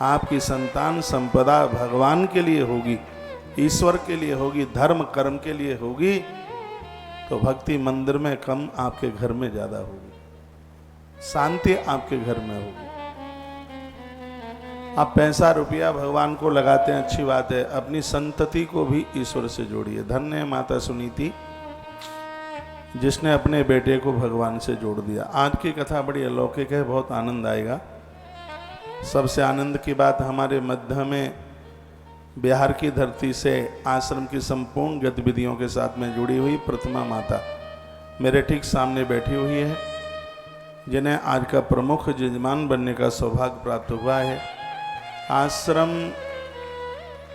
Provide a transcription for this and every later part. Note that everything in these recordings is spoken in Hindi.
आपकी संतान संपदा भगवान के लिए होगी, ईश्वर के लिए होगी, धर्म कर्म के लिए होगी, तो भक्ति मंदिर में कम, आपके घर में ज्यादा होगी, शांति आपके घर में होगी। आप पैसा रुपया भगवान को लगाते हैं, अच्छी बात है, अपनी संतति को भी ईश्वर से जोड़िए। धन्य है माता सुनीति जिसने अपने बेटे को भगवान से जोड़ दिया। आज की कथा बड़ी अलौकिक है, बहुत आनंद आएगा। सबसे आनंद की बात, हमारे मध्य में बिहार की धरती से आश्रम की संपूर्ण गतिविधियों के साथ में जुड़ी हुई प्रतिमा माता मेरे ठीक सामने बैठी हुई है, जिन्हें आज का प्रमुख यजमान बनने का सौभाग्य प्राप्त हुआ है। आश्रम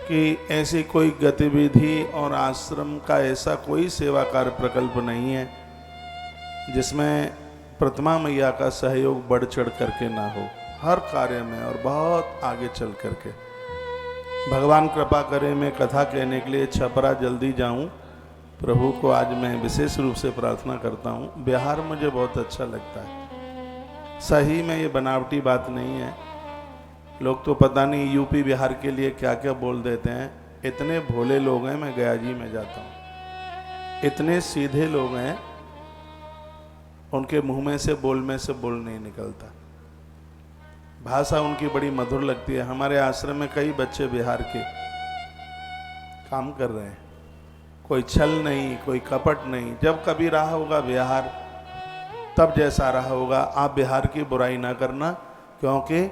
की ऐसी कोई गतिविधि और आश्रम का ऐसा कोई सेवा कार्य प्रकल्प नहीं है जिसमें प्रतिमा मैया का सहयोग बढ़ चढ़ करके ना हो, हर कार्य में और बहुत आगे चल करके। भगवान कृपा करे, मैं कथा कहने के लिए छपरा जल्दी जाऊं। प्रभु को आज मैं विशेष रूप से प्रार्थना करता हूं। बिहार मुझे बहुत अच्छा लगता है, सही में ये बनावटी बात नहीं है। लोग तो पता नहीं यूपी बिहार के लिए क्या क्या बोल देते हैं। इतने भोले लोग हैं, मैं गया जी में जाता हूँ, इतने सीधे लोग हैं, उनके मुंह में से बोल नहीं निकलता। भाषा उनकी बड़ी मधुर लगती है। हमारे आश्रम में कई बच्चे बिहार के काम कर रहे हैं, कोई छल नहीं, कोई कपट नहीं। जब कभी रहा होगा बिहार, तब जैसा रहा होगा। आप बिहार की बुराई ना करना, क्योंकि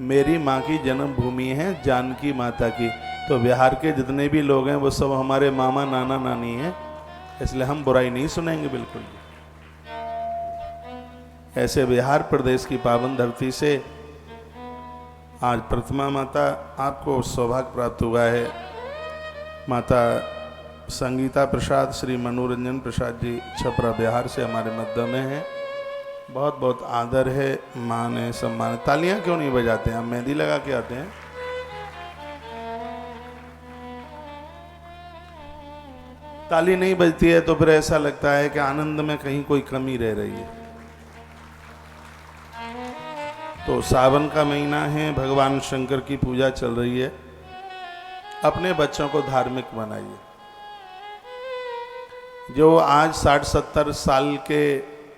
मेरी माँ की जन्मभूमि है जानकी माता की, तो बिहार के जितने भी लोग हैं वो सब हमारे मामा नाना नानी हैं, इसलिए हम बुराई नहीं सुनेंगे बिल्कुल। ऐसे बिहार प्रदेश की पावन धरती से आज प्रतिमा माता, आपको सौभाग्य प्राप्त हुआ है। माता संगीता प्रसाद, श्री मनोरंजन प्रसाद जी छपरा बिहार से हमारे मध्य में हैं। बहुत बहुत आदर है, मान है, सम्मान है। तालियां क्यों नहीं बजाते हैं? आप मेहंदी लगा के आते हैं। ताली नहीं बजती है तो फिर ऐसा लगता है कि आनंद में कहीं कोई कमी रह रही है। तो सावन का महीना है, भगवान शंकर की पूजा चल रही है। अपने बच्चों को धार्मिक बनाइए। जो आज 60-70 साल के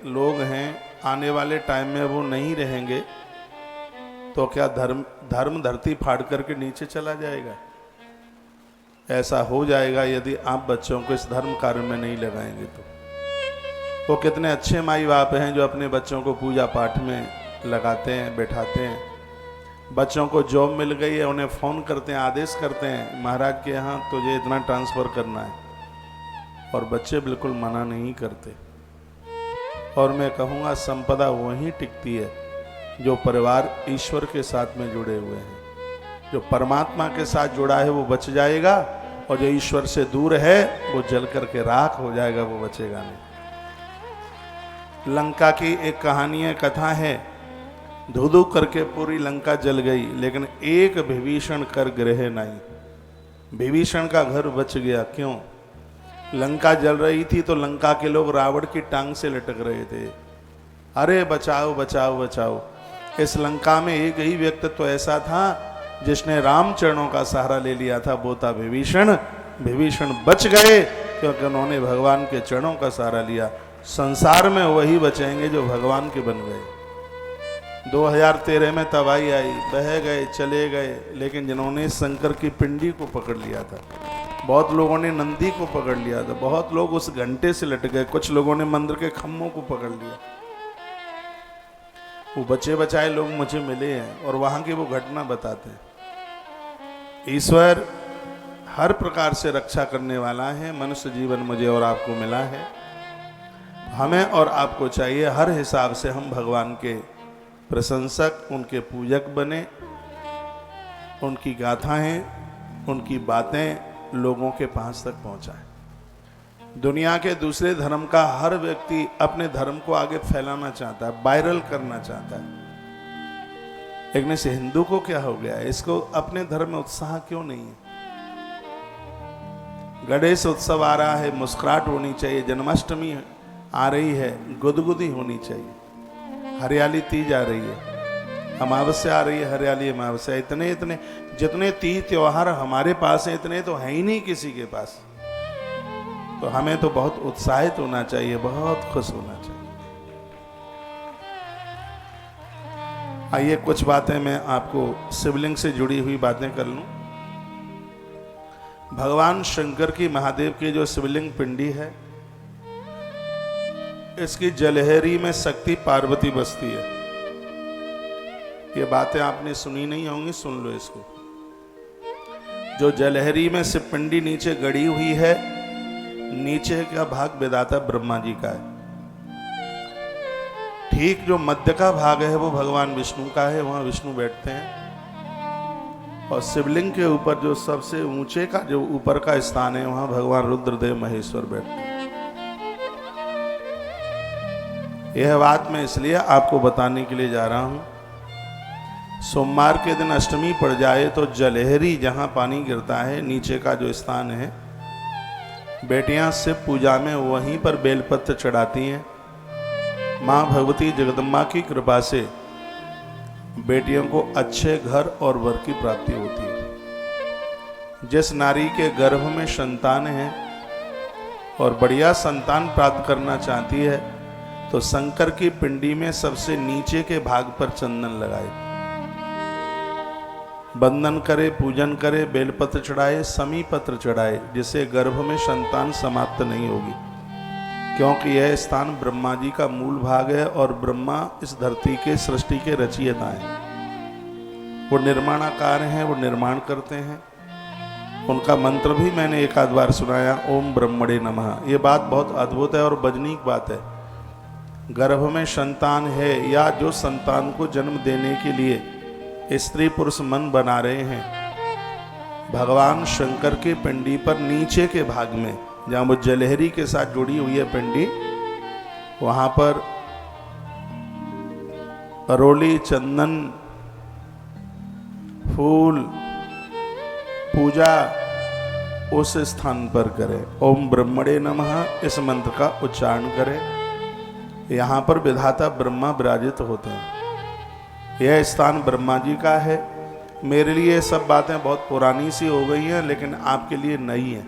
लोग हैं, आने वाले टाइम में वो नहीं रहेंगे तो क्या धर्म धरती फाड़ करके नीचे चला जाएगा? ऐसा हो जाएगा यदि आप बच्चों को इस धर्म कार्य में नहीं लगाएंगे तो। वो कितने अच्छे माई बाप हैं जो अपने बच्चों को पूजा पाठ में लगाते हैं, बैठाते हैं। बच्चों को जॉब मिल गई है, उन्हें फ़ोन करते हैं, आदेश करते हैं, महाराज के यहाँ तुझे इतना ट्रांसफ़र करना है, और बच्चे बिल्कुल मना नहीं करते। और मैं कहूँगा संपदा वहीं टिकती है जो परिवार ईश्वर के साथ में जुड़े हुए हैं। जो परमात्मा के साथ जुड़ा है वो बच जाएगा, और जो ईश्वर से दूर है वो जल करके राख हो जाएगा, वो बचेगा नहीं। लंका की एक कहानी है, कथा है, धू करके पूरी लंका जल गई, लेकिन एक विभीषण कर गृह नहीं। विभीषण का घर बच गया। क्यों? लंका जल रही थी तो लंका के लोग रावण की टांग से लटक रहे थे, अरे बचाओ बचाओ बचाओ। इस लंका में एक ही व्यक्ति तो ऐसा था जिसने राम चरणों का सहारा ले लिया था, वो था विभीषण। विभीषण बच गए क्योंकि उन्होंने भगवान के चरणों का सहारा लिया। संसार में वही बचेंगे जो भगवान के बन गए। 2013 में तबाही आई, बह गए, चले गए, लेकिन जिन्होंने शंकर की पिंडी को पकड़ लिया था, बहुत लोगों ने नंदी को पकड़ लिया था, बहुत लोग उस घंटे से लट गए, कुछ लोगों ने मंदिर के खम्भों को पकड़ लिया। वो बचे बचाए लोग मुझे मिले हैं और वहां की वो घटना बताते हैं। ईश्वर हर प्रकार से रक्षा करने वाला है। मनुष्य जीवन मुझे और आपको मिला है, हमें और आपको चाहिए हर हिसाब से हम भगवान के प्रशंसक, उनके पूजक बने, उनकी गाथाएं, उनकी बातें लोगों के पास तक पहुंचाएं। दुनिया के दूसरे धर्म का हर व्यक्ति अपने धर्म को आगे फैलाना चाहता है, वायरल करना चाहता है, लेकिन इस हिंदू को क्या हो गया? इसको अपने धर्म में उत्साह क्यों नहीं है? गणेश उत्सव आ रहा है, मुस्कुराहट होनी चाहिए। जन्माष्टमी आ रही है, गुदगुदी होनी चाहिए। हरियाली तीज आ रही है, अमावस्या आ रही है, हरियाली अमावस्या, इतने इतने जितने तीज त्योहार हमारे पास हैं इतने तो है ही नहीं किसी के पास। तो हमें तो बहुत उत्साहित होना चाहिए, बहुत खुश होना चाहिए। आइए कुछ बातें मैं आपको शिवलिंग से जुड़ी हुई बातें कर लूं। भगवान शंकर की, महादेव की जो शिवलिंग पिंडी है, इसकी जलहरी में शक्ति पार्वती बसती है। ये बातें आपने सुनी नहीं होंगी, सुन लो इसको। जो जलहरी में शिव पिंडी नीचे गड़ी हुई है, नीचे का भाग विधाता ब्रह्मा जी का है। ठीक जो मध्य का भाग है वो भगवान विष्णु का है, वहां विष्णु बैठते हैं। और शिवलिंग के ऊपर जो सबसे ऊंचे का जो ऊपर का स्थान है, वहां भगवान रुद्रदेव महेश्वर बैठते हैं। यह बात मैं इसलिए आपको बताने के लिए जा रहा हूं, सोमवार के दिन अष्टमी पड़ जाए तो जलहरी जहां पानी गिरता है, नीचे का जो स्थान है, बेटियां शिव पूजा में वहीं पर बेलपत्र चढ़ाती हैं। माँ भगवती जगदम्बा की कृपा से बेटियों को अच्छे घर और वर की प्राप्ति होती है। जिस नारी के गर्भ में संतान है और बढ़िया संतान प्राप्त करना चाहती है, तो शंकर की पिंडी में सबसे नीचे के भाग पर चंदन लगाए, बंदन करे, पूजन करे, बेलपत्र चढ़ाए, समी पत्र चढ़ाए, जिससे गर्भ में संतान समाप्त नहीं होगी। क्योंकि यह स्थान ब्रह्मा जी का मूल भाग है और ब्रह्मा इस धरती के सृष्टि के रचयिता हैं। वो निर्माणाकार हैं, वो निर्माण करते हैं। उनका मंत्र भी मैंने एक आध बार सुनाया, ओम ब्रह्मणे नमः। ये बात बहुत अद्भुत है और बजनीक बात है। गर्भ में संतान है या जो संतान को जन्म देने के लिए स्त्री पुरुष मन बना रहे हैं, भगवान शंकर के पिंडी पर नीचे के भाग में, जहां वो जलहरी के साथ जुड़ी हुई है पिंडी, वहां पर अरोली, चंदन, फूल, पूजा उस स्थान पर करें। ओम ब्रह्मणे नमः इस मंत्र का उच्चारण करें। यहां पर विधाता ब्रह्मा विराजित होते हैं। यह स्थान ब्रह्मा जी का है। मेरे लिए सब बातें बहुत पुरानी सी हो गई हैं, लेकिन आपके लिए नई हैं,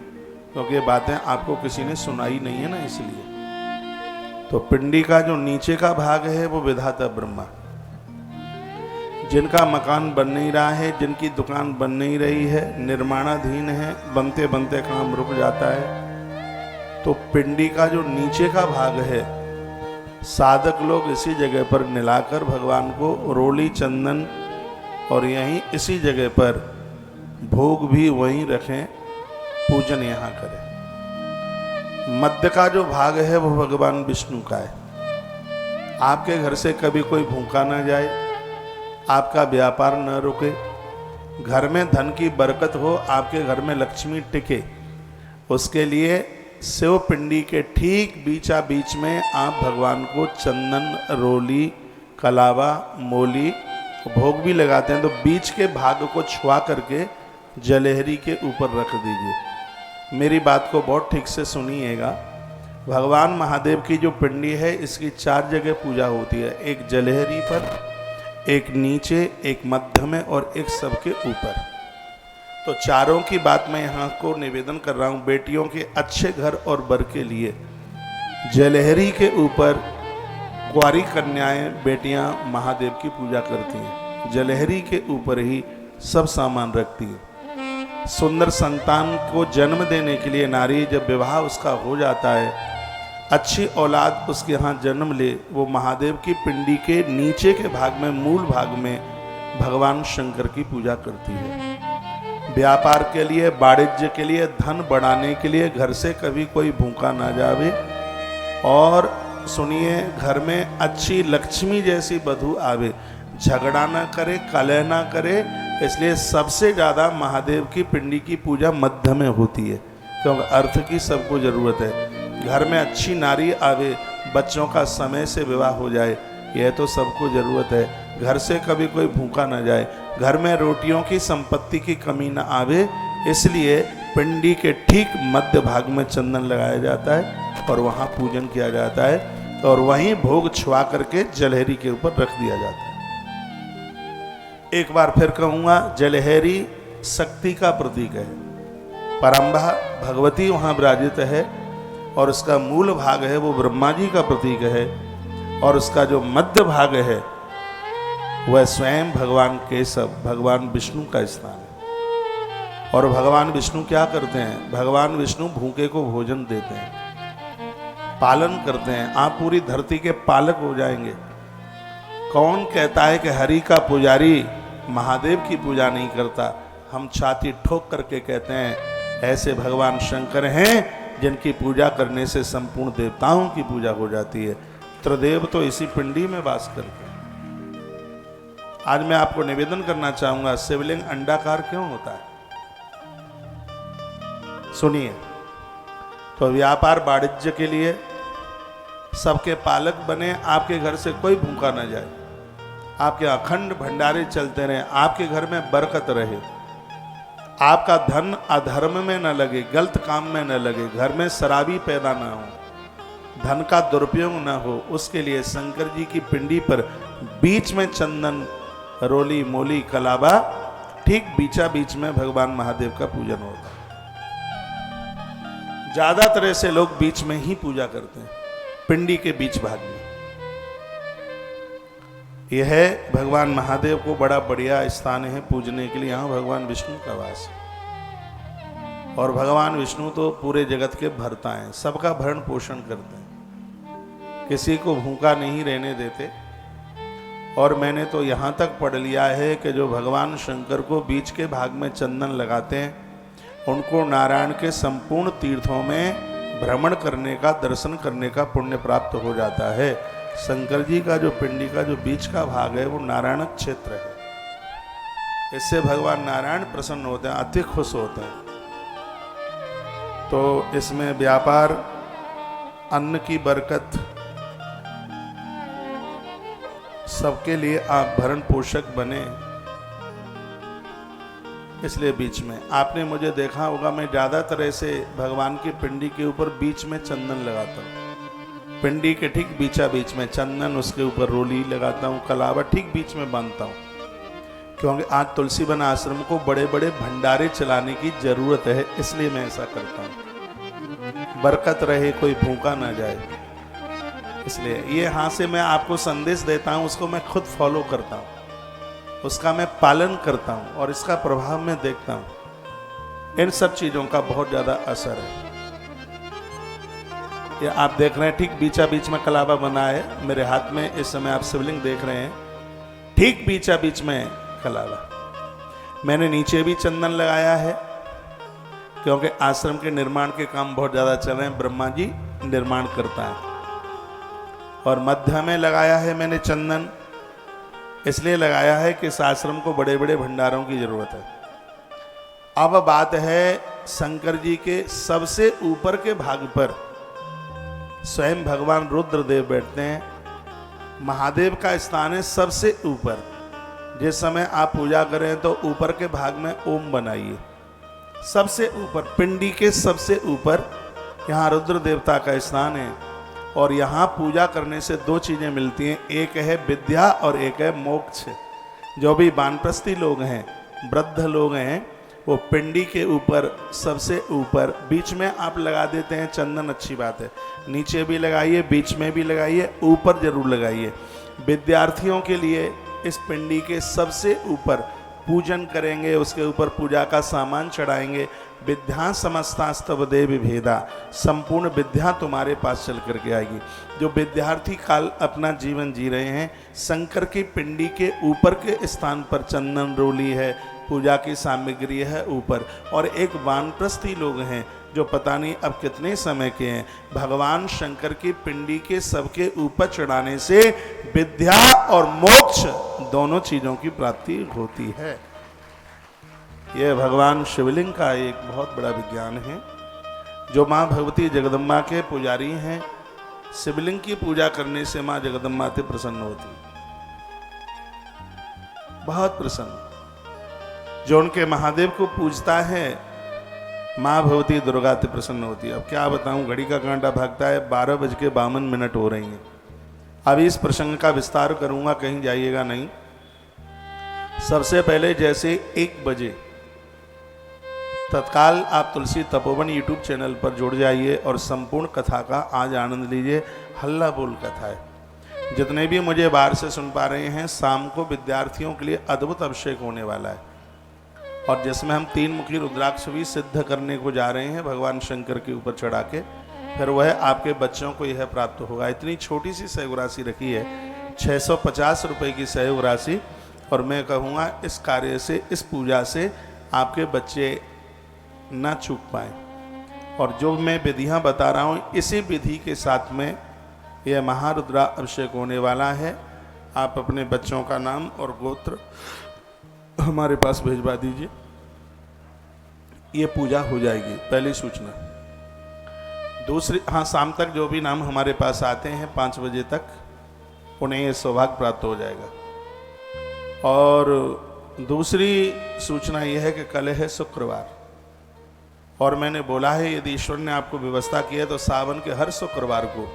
क्योंकि ये बातें आपको किसी ने सुनाई नहीं है ना, इसलिए। तो पिंडी का जो नीचे का भाग है वो विधाता ब्रह्मा। जिनका मकान बन नहीं रहा है, जिनकी दुकान बन नहीं रही है, निर्माणाधीन है, बनते बनते काम रुक जाता है, तो पिंडी का जो नीचे का भाग है, साधक लोग इसी जगह पर मिलाकर भगवान को रोली, चंदन और यहीं इसी जगह पर भोग भी वहीं रखें, पूजन यहाँ करें। मध्य का जो भाग है वो भगवान विष्णु का है। आपके घर से कभी कोई भूखा ना जाए, आपका व्यापार न रुके, घर में धन की बरकत हो, आपके घर में लक्ष्मी टिके, उसके लिए शिव पिंडी के ठीक बीचा बीच में आप भगवान को चंदन, रोली, कलावा, मोली भोग भी लगाते हैं। तो बीच के भाग को छुआ करके जलहरी के ऊपर रख दीजिए। मेरी बात को बहुत ठीक से सुनिएगा। भगवान महादेव की जो पिंडी है, इसकी 4 जगह पूजा होती है। एक जलहरी पर, एक नीचे, एक मध्य में और एक सबके ऊपर। तो चारों की बात मैं यहाँ को निवेदन कर रहा हूँ। बेटियों के अच्छे घर और बर के लिए जलहरी के ऊपर कुंवारी कन्याएं, बेटियां महादेव की पूजा करती हैं। जलहरी के ऊपर ही सब सामान रखती हैं। सुंदर संतान को जन्म देने के लिए नारी जब विवाह उसका हो जाता है, अच्छी औलाद उसके यहाँ जन्म ले, वो महादेव की पिंडी के नीचे के भाग में, मूल भाग में भगवान शंकर की पूजा करती है। व्यापार के लिए, वाणिज्य के लिए, धन बढ़ाने के लिए, घर से कभी कोई भूखा ना जावे। और सुनिए, घर में अच्छी लक्ष्मी जैसी बधू आवे, झगड़ा ना करे, कलह ना करे। इसलिए सबसे ज़्यादा महादेव की पिंडी की पूजा मध्य में होती है, क्योंकि अर्थ की सबको जरूरत है। घर में अच्छी नारी आवे, बच्चों का समय से विवाह हो जाए, यह तो सबको जरूरत है। घर से कभी कोई भूखा ना जाए, घर में रोटियों की, संपत्ति की कमी ना आवे, इसलिए पिंडी के ठीक मध्य भाग में चंदन लगाया जाता है और वहाँ पूजन किया जाता है और वहीं भोग छुआ करके जलहरी के ऊपर रख दिया जाता है। एक बार फिर कहूँगा, जलहरी शक्ति का प्रतीक है। परंबा भगवती वहाँ विराजित है और उसका मूल भाग है वो ब्रह्मा जी का प्रतीक है, और उसका जो मध्य भाग है वह स्वयं भगवान केशव, भगवान विष्णु का स्थान है। और भगवान विष्णु क्या करते हैं? भगवान विष्णु भूखे को भोजन देते हैं, पालन करते हैं। आप पूरी धरती के पालक हो जाएंगे। कौन कहता है कि हरि का पुजारी महादेव की पूजा नहीं करता? हम छाती ठोक करके कहते हैं ऐसे भगवान शंकर हैं जिनकी पूजा करने से संपूर्ण देवताओं की पूजा हो जाती है। त्रिदेव तो इसी पिंडी में वास करते हैं। आज मैं आपको निवेदन करना चाहूंगा, शिवलिंग अंडाकार क्यों होता है? सुनिए। तो व्यापार वाणिज्य के लिए सबके पालक बने, आपके घर से कोई भूखा न जाए, आपके अखंड भंडारे चलते रहे, आपके घर में बरकत रहे, आपका धन अधर्म में न लगे, गलत काम में न लगे, घर में शराबी पैदा न हो, धन का दुरुपयोग न हो, उसके लिए शंकर जी की पिंडी पर बीच में चंदन, रोली, मोली, कलाबा, ठीक बीचा बीच में भगवान महादेव का पूजन होता है। ज्यादातर ऐसे लोग बीच में ही पूजा करते हैं, पिंडी के बीच भाग में। यह है भगवान महादेव को बड़ा बढ़िया स्थान है पूजने के लिए। यहाँ भगवान विष्णु का वास है, और भगवान विष्णु तो पूरे जगत के भरता हैं, सबका भरण पोषण करते हैं, किसी को भूखा नहीं रहने देते। और मैंने तो यहाँ तक पढ़ लिया है कि जो भगवान शंकर को बीच के भाग में चंदन लगाते हैं, उनको नारायण के संपूर्ण तीर्थों में भ्रमण करने का, दर्शन करने का पुण्य प्राप्त हो जाता है। शंकर जी का जो पिंडी का जो बीच का भाग है वो नारायण क्षेत्र है। इससे भगवान नारायण प्रसन्न होते हैं, अति खुश होते हैं। तो इसमें व्यापार, अन्न की बरकत, सबके लिए आप भरण पोषक बने, इसलिए बीच में। आपने मुझे देखा होगा, मैं ज्यादातर ऐसे भगवान की पिंडी के ऊपर बीच में चंदन लगाता हूँ। पिंडी के ठीक बीचा बीच में चंदन, उसके ऊपर रोली लगाता हूँ, कलावा ठीक बीच में बांधता हूँ, क्योंकि आज तुलसी वन आश्रम को बड़े बड़े भंडारे चलाने की जरूरत है, इसलिए मैं ऐसा करता हूँ। बरकत रहे, कोई भूखा ना जाए, इसलिए ये यहाँ से मैं आपको संदेश देता हूँ, उसको मैं खुद फॉलो करता हूँ, उसका मैं पालन करता हूँ, और इसका प्रभाव मैं देखता हूँ। इन सब चीजों का बहुत ज्यादा असर है। ये आप देख रहे हैं, ठीक बीचा बीच में कलावा बना है मेरे हाथ में, इस समय आप शिवलिंग देख रहे हैं, ठीक बीचा बीच में कलावा। मैंने नीचे भी चंदन लगाया है, क्योंकि आश्रम के निर्माण के काम बहुत ज्यादा चल रहे हैं, ब्रह्मा जी निर्माण करता है। और मध्य में लगाया है मैंने चंदन, इसलिए लगाया है कि इस आश्रम को बड़े बड़े भंडारों की जरूरत है। अब बात है शंकर जी के सबसे ऊपर के भाग पर स्वयं भगवान रुद्रदेव बैठते हैं। महादेव का स्थान है सबसे ऊपर। जिस समय आप पूजा करें तो ऊपर के भाग में ओम बनाइए, सबसे ऊपर, पिंडी के सबसे ऊपर यहाँ रुद्र देवता का स्थान है। और यहाँ पूजा करने से दो चीजें मिलती हैं, एक है विद्या और एक है मोक्ष। जो भी वानप्रस्थी लोग हैं, वृद्ध लोग हैं, वो पिंडी के ऊपर सबसे ऊपर, बीच में आप लगा देते हैं चंदन, अच्छी बात है, नीचे भी लगाइए, बीच में भी लगाइए, ऊपर जरूर लगाइए। विद्यार्थियों के लिए इस पिंडी के सबसे ऊपर पूजन करेंगे, उसके ऊपर पूजा का सामान चढ़ाएंगे। विद्या समस्तास्तव देव भेदा, संपूर्ण विद्या तुम्हारे पास चल करके आएगी। जो विद्यार्थी काल अपना जीवन जी रहे हैं, शंकर की पिंडी के ऊपर के स्थान पर चंदन, रोली है, पूजा की सामग्री है ऊपर। और एक वानप्रस्थी लोग हैं जो पता नहीं अब कितने समय के हैं, भगवान शंकर की पिंडी के सबके ऊपर चढ़ाने से विद्या और मोक्ष दोनों चीजों की प्राप्ति होती है। यह भगवान शिवलिंग का एक बहुत बड़ा विज्ञान है। जो माँ भगवती जगदम्बा के पुजारी हैं, शिवलिंग की पूजा करने से माँ जगदम्बा से प्रसन्न होती, बहुत प्रसन्न। जो उनके महादेव को पूजता है, माँ भगवती दुर्गा से प्रसन्न होती है। अब क्या बताऊं, घड़ी का कांटा भागता है, 12:52 हो रही हैं। अभी इस प्रसंग का विस्तार करूंगा, कहीं जाइएगा नहीं। सबसे पहले जैसे 1 बजे तत्काल आप तुलसी तपोवन यूट्यूब चैनल पर जुड़ जाइए और संपूर्ण कथा का आज आनंद लीजिए। हल्ला बोल कथा है। जितने भी मुझे बाहर से सुन पा रहे हैं, शाम को विद्यार्थियों के लिए अद्भुत अभिषेक होने वाला है और जिसमें हम 3 मुखी रुद्राक्ष भी सिद्ध करने को जा रहे हैं भगवान शंकर के ऊपर चढ़ा के, फिर वह आपके बच्चों को यह प्राप्त होगा। इतनी छोटी सी सहयोग राशि रखी है, 650 रुपये की सहयोग राशि, और मैं कहूँगा इस कार्य से, इस पूजा से आपके बच्चे ना चूक पाए। और जो मैं विधियाँ बता रहा हूँ, इसी विधि के साथ में यह महारुद्रा अभिषेक होने वाला है। आप अपने बच्चों का नाम और गोत्र हमारे पास भिजवा दीजिए, ये पूजा हो जाएगी। पहली सूचना। दूसरी, हाँ, शाम तक जो भी नाम हमारे पास आते हैं 5 बजे तक, उन्हें ये सौभाग्य प्राप्त हो जाएगा। और दूसरी सूचना यह है कि कल है शुक्रवार, और मैंने बोला है यदि ईश्वर ने आपको व्यवस्था की है तो सावन के हर शुक्रवार को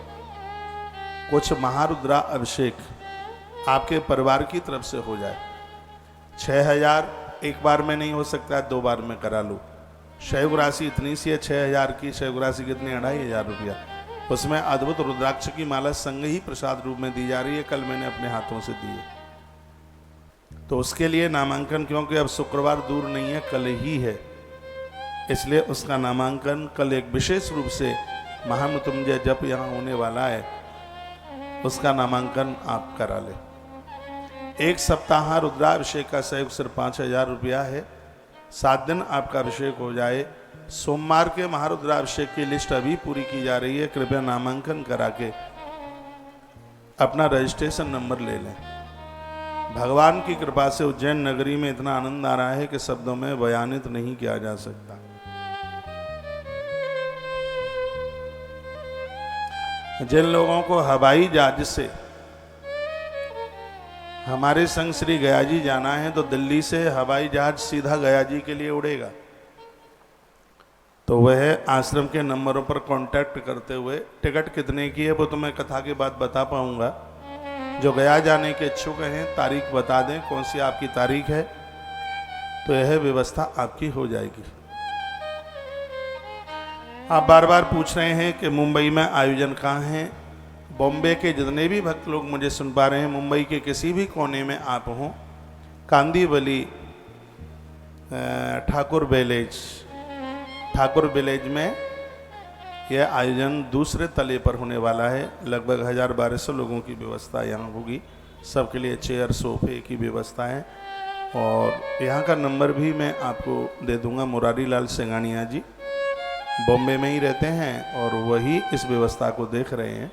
कुछ महारुद्रा अभिषेक आपके परिवार की तरफ से हो जाए। 6000 एक बार में नहीं हो सकता, 2 बार में करा लूँ। सहयोग राशि इतनी सी है, 6000 की सहयोग राशि कितनी, 2500 रुपया। उसमें अद्भुत रुद्राक्ष की माला संग ही प्रसाद रूप में दी जा रही है। कल मैंने अपने हाथों से दी है, तो उसके लिए नामांकन, क्योंकि अब शुक्रवार दूर नहीं है, कल ही है, इसलिए उसका नामांकन कल एक विशेष रूप से महामृत्युंजय जप यहाँ होने वाला है, उसका नामांकन आप करा लें। 1 सप्ताह रुद्राभिषेक का सहयोग सिर्फ 5000 रुपया है। 7 दिन आपका अभिषेक हो जाए। सोमवार के महारुद्राभिषेक की लिस्ट अभी पूरी की जा रही है। कृपया नामांकन करा के अपना रजिस्ट्रेशन नंबर ले लें। भगवान की कृपा से उज्जैन नगरी में इतना आनंद आ रहा है कि शब्दों में बयानित नहीं किया जा सकता। जिन लोगों को हवाई जहाज से हमारे संग श्री गया जी जाना है, तो दिल्ली से हवाई जहाज सीधा गया जी के लिए उड़ेगा, तो वह आश्रम के नंबरों पर कांटेक्ट करते हुए, टिकट कितने की है वो तो मैं कथा के बाद बता पाऊंगा। जो गया जाने के इच्छुक हैं, तारीख बता दें कौन सी आपकी तारीख है, तो यह व्यवस्था आपकी हो जाएगी। आप बार बार पूछ रहे हैं कि मुंबई में आयोजन कहाँ है। बॉम्बे के जितने भी भक्त लोग मुझे सुन पा रहे हैं, मुंबई के किसी भी कोने में आप हों, कांदीवली ठाकुर विलेज में यह आयोजन दूसरे तले पर होने वाला है। लगभग 1000-1200 लोगों की व्यवस्था यहाँ होगी। सबके लिए चेयर सोफे की व्यवस्था है। और यहाँ का नंबर भी मैं आपको दे दूँगा। मुरारी लाल सिंगानिया जी बॉम्बे में ही रहते हैं और वही इस व्यवस्था को देख रहे हैं।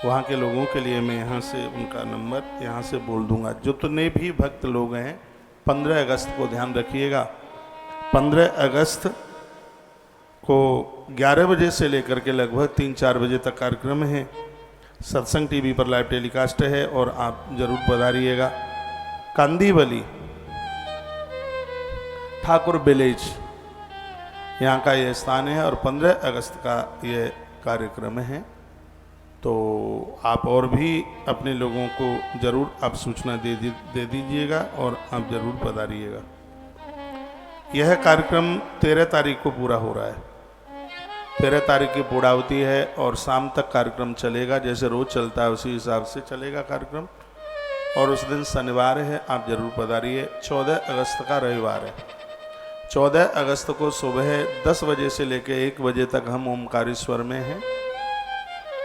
वहाँ के लोगों के लिए मैं यहाँ से उनका नंबर यहाँ से बोल दूँगा। जितने भी भक्त लोग हैं, 15 अगस्त को ध्यान रखिएगा। 15 अगस्त को 11 बजे से लेकर के लगभग 3-4 बजे तक कार्यक्रम है। सत्संग टीवी पर लाइव टेलीकास्ट है और आप जरूर पधारिएगा। कांदीवली ठाकुर विलेज यहाँ का ये स्थान है और 15 अगस्त का ये कार्यक्रम है। तो आप और भी अपने लोगों को जरूर आप सूचना दे दीजिएगा और आप जरूर पधारिएगा। यह कार्यक्रम 13 तारीख को पूरा हो रहा है। 13 तारीख की पूर्णाहुति है और शाम तक कार्यक्रम चलेगा। जैसे रोज चलता है उसी हिसाब से चलेगा कार्यक्रम। और उस दिन शनिवार है, आप जरूर पधारिए। 14 अगस्त का रविवार है। 14 अगस्त को सुबह 10 बजे से लेकर 1 बजे तक हम ओमकारेश्वर में हैं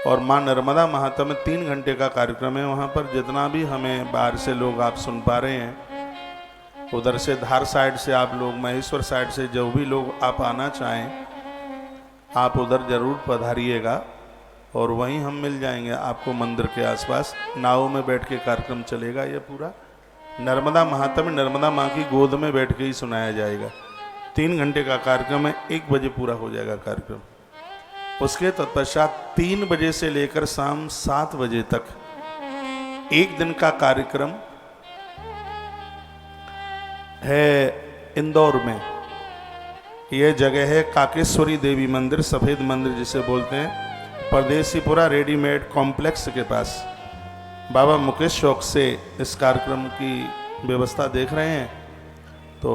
और माँ नर्मदा महात्म में 3 घंटे का कार्यक्रम है। वहाँ पर जितना भी हमें बाहर से लोग आप सुन पा रहे हैं, उधर से धार साइड से आप लोग, महेश्वर साइड से जो भी लोग आप आना चाहें, आप उधर जरूर पधारिएगा और वहीं हम मिल जाएंगे आपको मंदिर के आसपास। नाव में बैठ के कार्यक्रम चलेगा। ये पूरा नर्मदा महात्म, नर्मदा माँ की गोद में बैठ के ही सुनाया जाएगा। 3 घंटे का कार्यक्रम है। 1 बजे पूरा हो जाएगा कार्यक्रम। उसके तत्पश्चात 3 बजे से लेकर शाम 7 बजे तक 1 दिन का कार्यक्रम है इंदौर में। यह जगह है काकेश्वरी देवी मंदिर, सफ़ेद मंदिर जिसे बोलते हैं, परदेसीपुरा रेडीमेड कॉम्प्लेक्स के पास। बाबा मुकेश शौक से इस कार्यक्रम की व्यवस्था देख रहे हैं, तो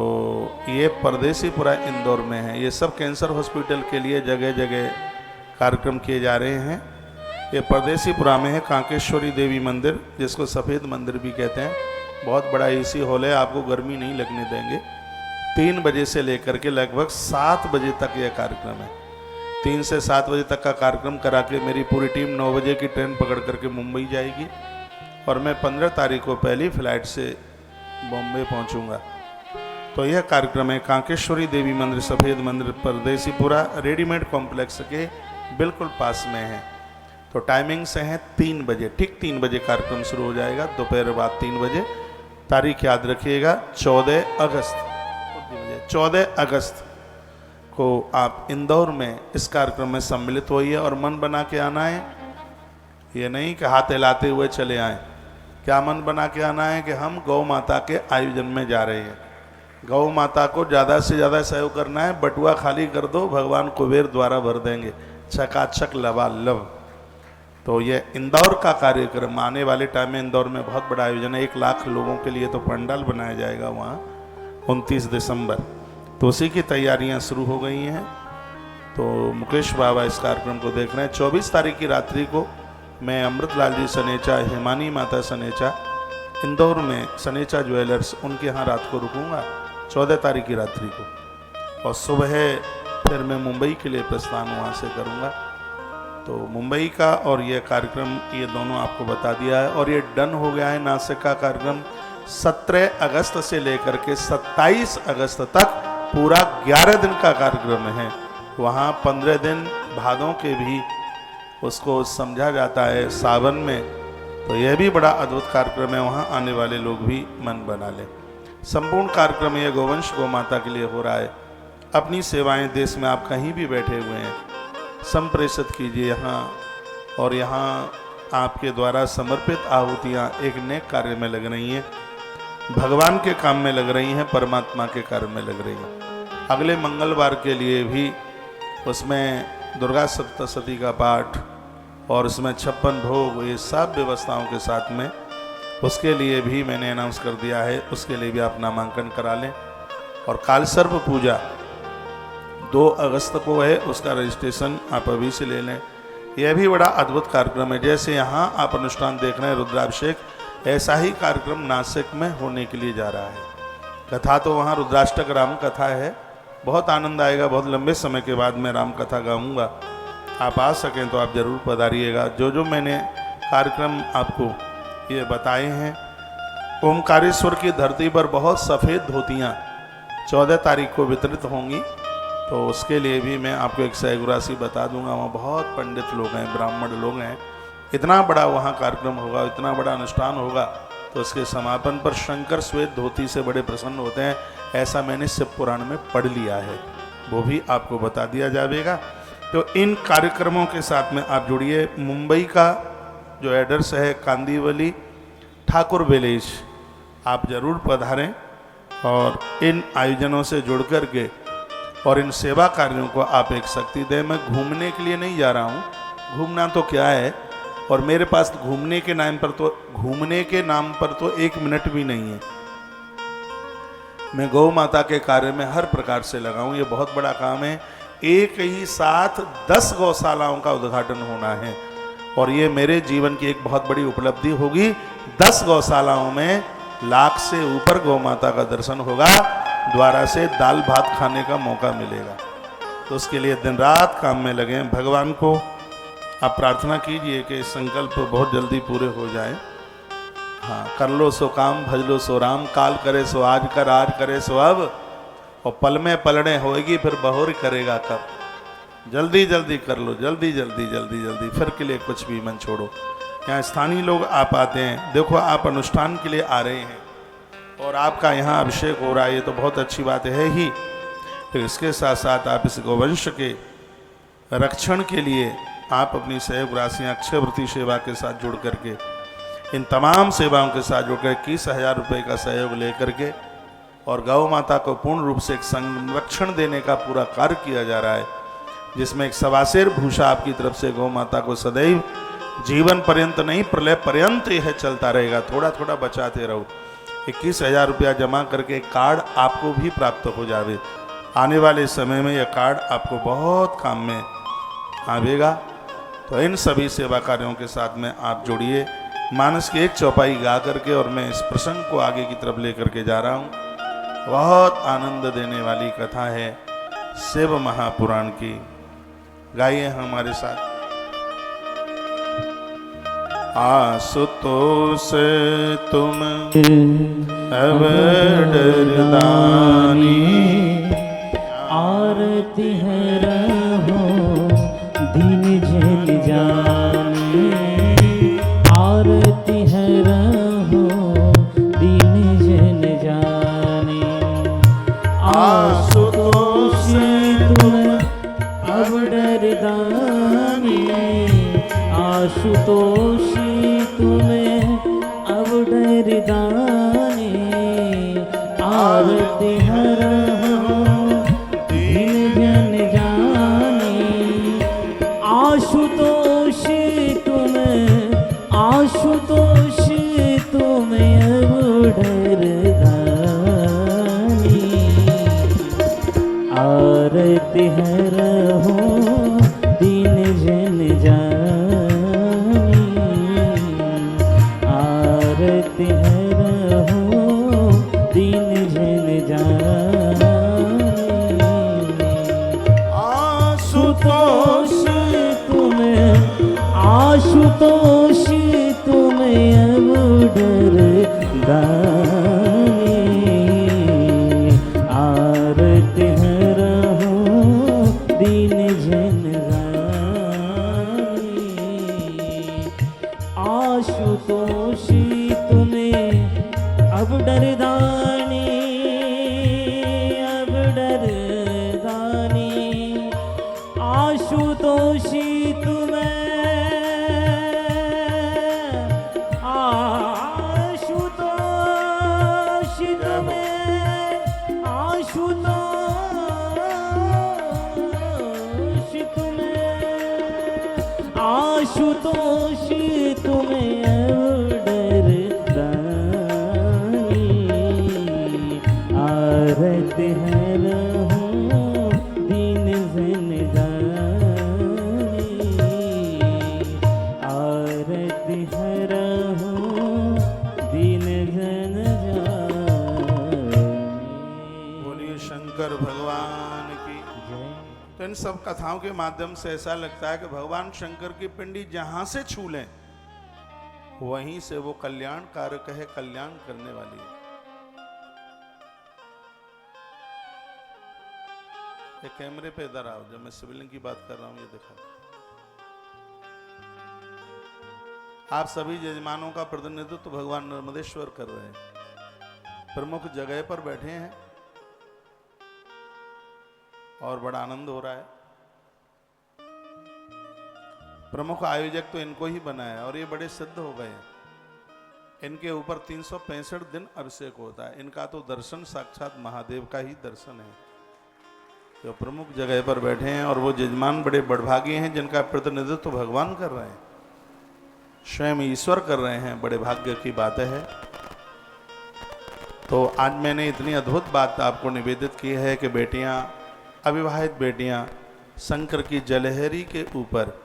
ये परदेसीपुरा इंदौर में है। ये सब कैंसर हॉस्पिटल के लिए जगह जगह कार्यक्रम किए जा रहे हैं। ये परदेसीपुरा में है कांकेश्वरी देवी मंदिर, जिसको सफ़ेद मंदिर भी कहते हैं। बहुत बड़ा एसी हॉल है, आपको गर्मी नहीं लगने देंगे। 3 बजे से लेकर के लगभग 7 बजे तक यह कार्यक्रम है। 3 से 7 बजे तक का कार्यक्रम करा के मेरी पूरी टीम 9 बजे की ट्रेन पकड़ करके मुंबई जाएगी और मैं 15 तारीख को पहली फ्लाइट से बॉम्बे पहुंचूंगा। तो यह कार्यक्रम है कांकेश्वरी देवी मंदिर, सफ़ेद मंदिर, परदेसीपुरा रेडीमेड कॉम्प्लेक्स के बिल्कुल पास में है। तो टाइमिंग से हैं 3 बजे, ठीक 3 बजे कार्यक्रम शुरू हो जाएगा, दोपहर बाद 3 बजे। तारीख याद रखिएगा 14 अगस्त। 14 अगस्त को आप इंदौर में इस कार्यक्रम में सम्मिलित होइए और मन बना के आना है। ये नहीं कि हाथ हिलाते हुए चले आए। क्या मन बना के आना है कि हम गौ माता के आयोजन में जा रहे हैं। गौ माता को ज़्यादा से ज़्यादा सहयोग करना है। बटुआ खाली कर दो, भगवान कुबेर द्वारा भर देंगे, चकाचक लबालब। तो ये इंदौर का कार्यक्रम आने वाले टाइम में इंदौर में बहुत बड़ा आयोजन है। 1 लाख लोगों के लिए तो पंडाल बनाया जाएगा वहाँ 29 दिसंबर। तो उसी की तैयारियां शुरू हो गई हैं। तो मुकेश बाबा इस कार्यक्रम को देख रहे हैं। 24 तारीख की रात्रि को मैं अमृतलाल जी सनेचा, हिमानी माता सनेचा, इंदौर में सनेचा ज्वेलर्स, उनके यहाँ रात को रुकूंगा 14 तारीख की रात्रि को। और सुबह फिर मैं मुंबई के लिए प्रस्थान वहाँ से करूँगा। तो मुंबई का और ये कार्यक्रम, ये दोनों आपको बता दिया है। और ये डन हो गया है नासिक का कार्यक्रम। 17 अगस्त से लेकर के 27 अगस्त तक पूरा 11 दिन का कार्यक्रम है। वहाँ 15 दिन भादों के भी उसको समझा जाता है सावन में। तो यह भी बड़ा अद्भुत कार्यक्रम है, वहाँ आने वाले लोग भी मन बना लें। संपूर्ण कार्यक्रम ये गोवंश गौ माता के लिए हो रहा है। अपनी सेवाएं देश में आप कहीं भी बैठे हुए हैं संप्रेषित कीजिए यहाँ, और यहाँ आपके द्वारा समर्पित आहुतियाँ एक नेक कार्य में लग रही हैं, भगवान के काम में लग रही हैं, परमात्मा के कार्य में लग रही हैं। अगले मंगलवार के लिए भी उसमें दुर्गा सप्तशती का पाठ और उसमें 56 भोग, ये सब व्यवस्थाओं के साथ में, उसके लिए भी मैंने अनाउंस कर दिया है। उसके लिए भी आप नामांकन करा लें। और कालसर्प पूजा 2 अगस्त को है, उसका रजिस्ट्रेशन आप अभी से ले लें। यह भी बड़ा अद्भुत कार्यक्रम है। जैसे यहाँ आप अनुष्ठान देख रहे हैं रुद्राभिषेक, ऐसा ही कार्यक्रम नासिक में होने के लिए जा रहा है। कथा तो वहाँ रुद्राष्टक राम कथा है, बहुत आनंद आएगा। बहुत लंबे समय के बाद मैं राम कथा गाऊंगा। आप आ सकें तो आप जरूर पधारिएगा। जो जो मैंने कार्यक्रम आपको ये बताए हैं, ओमकारेश्वर की धरती पर बहुत सफ़ेद धोतियाँ 14 तारीख को वितरित होंगी। तो उसके लिए भी मैं आपको एक सहगुरासी बता दूंगा। वहाँ बहुत पंडित लोग हैं, ब्राह्मण लोग हैं। इतना बड़ा वहाँ कार्यक्रम होगा, इतना बड़ा अनुष्ठान होगा। तो उसके समापन पर शंकर श्वेत धोती से बड़े प्रसन्न होते हैं, ऐसा मैंने शिव पुराण में पढ़ लिया है, वो भी आपको बता दिया जाएगा। तो इन कार्यक्रमों के साथ में आप जुड़िए। मुंबई का जो एड्रेस है कांदीवली ठाकुर विलेज, आप जरूर पधारें और इन आयोजनों से जुड़ कर के और इन सेवा कार्यों को आप एक शक्ति दें। मैं घूमने के लिए नहीं जा रहा हूँ, घूमना तो क्या है, और मेरे पास घूमने के नाम पर तो 1 मिनट भी नहीं है। मैं गौ माता के कार्य में हर प्रकार से लगा हूँ। ये बहुत बड़ा काम है। एक ही साथ 10 गौशालाओं का उद्घाटन होना है और ये मेरे जीवन की एक बहुत बड़ी उपलब्धि होगी। 10 गौशालाओं में लाख से ऊपर गौ माता का दर्शन होगा, द्वारा से दाल भात खाने का मौका मिलेगा। तो उसके लिए दिन रात काम में लगे। भगवान को आप प्रार्थना कीजिए कि संकल्प बहुत जल्दी पूरे हो जाए। हाँ, कर लो सो काम, भज लो सो राम, काल करे सो आज कर, आज करे सो अब, और पल में पलड़े होएगी फिर बहोर करेगा कब। जल्दी जल्दी कर लो, जल्दी जल्दी जल्दी जल्दी, फिर के लिए कुछ भी मन छोड़ो। यहाँ स्थानीय लोग आप आते हैं, देखो आप अनुष्ठान के लिए आ रहे हैं और आपका यहाँ अभिषेक हो रहा है, ये तो बहुत अच्छी बात है ही। तो इसके साथ साथ आप इस गौवंश के रक्षण के लिए आप अपनी सहयोग राशियाँ अक्षयवृत्ति सेवा के साथ जुड़ करके, इन तमाम सेवाओं के साथ जुड़कर 21,000 रुपये का सहयोग लेकर के और गौ माता को पूर्ण रूप से एक संरक्षण देने का पूरा कार्य किया जा रहा है, जिसमें एक सवासेर भूषा आपकी तरफ से गौ माता को सदैव जीवन पर्यंत नहीं, प्रलय पर्यंत यह चलता रहेगा। थोड़ा थोड़ा बचाते रहो। 21,000 रुपया जमा करके कार्ड आपको भी प्राप्त हो जावे। आने वाले समय में यह कार्ड आपको बहुत काम में आवेगा। तो इन सभी सेवा कार्यों के साथ में आप जुड़िए। मानस की एक चौपाई गा करके और मैं इस प्रसंग को आगे की तरफ लेकर के जा रहा हूँ। बहुत आनंद देने वाली कथा है शिव महापुराण की। गाइए हमारे साथ। आशुतोष तुम अब डरदानी, आरती है रहो दीन जन जाने, आरती है रहो दीन जन जाने। आशुतोष तुम अब डरदानी, आशुतोष तुम्हें अब डरदानी, आरती हर दीन जन जाने। आशुतोष तुम्हें, आशुतोष तुम्हें अब डरदानी, आरती हर दीन जन जाने, आरती हर दीन जन जाने। आशुतोष तुम्हें, आशुतोष तुम्हें अब डरदानी, आरती हर दीन जन जाने। आशुतोष तुम्हें अब डरदानी, अब डरदानी, आशुतोष तुम्हें, आशुतोष तुम्हें, आशुतोष तुम्हें, आशुतोष तुम्हें आरती हर दीन जन जाने, आरती हर दीन जन जाने। बोलिए शंकर भगवान की। तो इन सब कथाओं के माध्यम से ऐसा लगता है कि भगवान शंकर की पिंडी जहां से छू लें वहीं से वो कल्याण कारक है, कल्याण करने वाली है। ये कैमरे पे इधर आओ, जब मैं शिवलिंग की बात कर रहा हूं ये दिखा। आप सभी यजमानों का प्रतिनिधित्व तो भगवान नर्मदेश्वर कर रहे हैं, प्रमुख जगह पर बैठे हैं और बड़ा आनंद हो रहा है। प्रमुख आयोजक तो इनको ही बनाया और ये बड़े सिद्ध हो गए हैं। इनके ऊपर 365 दिन अभिषेक होता है। इनका तो दर्शन साक्षात महादेव का ही दर्शन है। जो प्रमुख जगह पर बैठे हैं और वो यजमान बड़े बड़भागी हैं जिनका प्रतिनिधित्व तो भगवान कर रहे हैं, स्वयं ईश्वर कर रहे हैं। बड़े भाग्य की बात है। तो आज मैंने इतनी अद्भुत बात आपको निवेदित की है कि बेटियां, अविवाहित बेटियां शंकर की जलहरी के ऊपर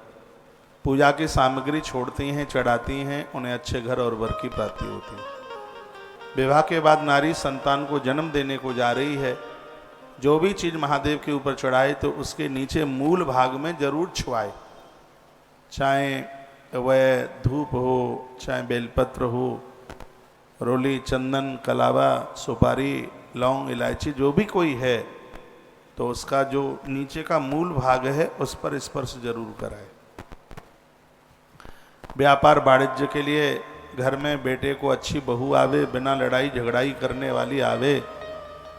पूजा की सामग्री छोड़ती हैं, चढ़ाती हैं, उन्हें अच्छे घर और वर की प्राप्ति होती है। विवाह के बाद नारी संतान को जन्म देने को जा रही है, जो भी चीज़ महादेव के ऊपर चढ़ाए तो उसके नीचे मूल भाग में जरूर छुआए, चाहे वह धूप हो, चाहे बेलपत्र हो, रोली, चंदन, कलावा, सुपारी, लौंग, इलायची, जो भी कोई है तो उसका जो नीचे का मूल भाग है उस पर स्पर्श जरूर कराए। व्यापार वाणिज्य के लिए घर में बेटे को अच्छी बहू आवे, बिना लड़ाई झगड़ाई करने वाली आवे,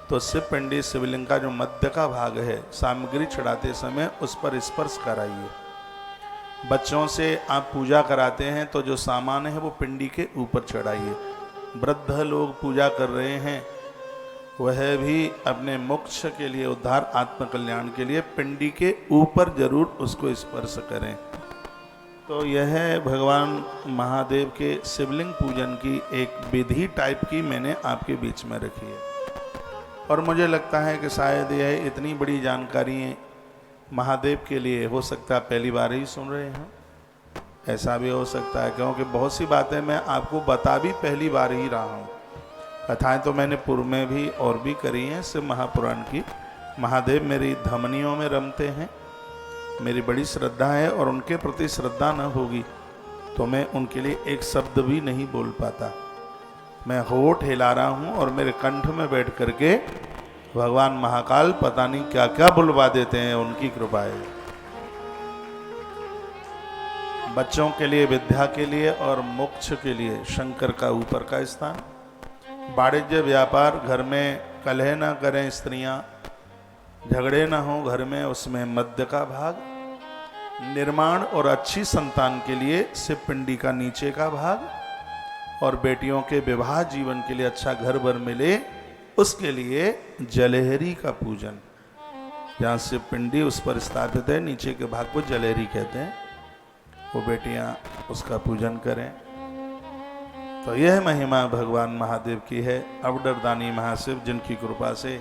तो शिव पिंडी शिवलिंग का जो मध्य का भाग है सामग्री चढ़ाते समय उस पर स्पर्श कराइए। बच्चों से आप पूजा कराते हैं तो जो सामान है वो पिंडी के ऊपर चढ़ाइए। वृद्ध लोग पूजा कर रहे हैं, वह भी अपने मोक्ष के लिए, उद्धार आत्मकल्याण के लिए पिंडी के ऊपर जरूर उसको स्पर्श करें। तो यह है भगवान महादेव के शिवलिंग पूजन की एक विधि टाइप की मैंने आपके बीच में रखी है। और मुझे लगता है कि शायद यह इतनी बड़ी जानकारी महादेव के लिए हो सकता है पहली बार ही सुन रहे हैं, ऐसा भी हो सकता है, क्योंकि बहुत सी बातें मैं आपको बता भी पहली बार ही रहा हूँ। कथाएं तो मैंने पूर्व में भी और भी करी हैं शिव महापुराण की। महादेव मेरी धमनियों में रमते हैं, मेरी बड़ी श्रद्धा है, और उनके प्रति श्रद्धा न होगी तो मैं उनके लिए एक शब्द भी नहीं बोल पाता। मैं होठ हिला रहा हूँ और मेरे कंठ में बैठ करके भगवान महाकाल पता नहीं क्या क्या बुलवा देते हैं, उनकी कृपा है। बच्चों के लिए, विद्या के लिए और मोक्ष के लिए शंकर का ऊपर का स्थान। वाणिज्य व्यापार, घर में कलह न करें स्त्रियां, झगड़े न हो घर में, उसमें मध्य का भाग। निर्माण और अच्छी संतान के लिए शिव पिंडी का नीचे का भाग, और बेटियों के विवाह जीवन के लिए अच्छा घर बर मिले उसके लिए जलेहरी का पूजन। जहाँ शिव पिंडी उस पर स्थापित है, नीचे के भाग को जलेहरी कहते हैं, वो बेटियां उसका पूजन करें। तो यह महिमा भगवान महादेव की है, अवडरदानी महाशिव, जिनकी कृपा से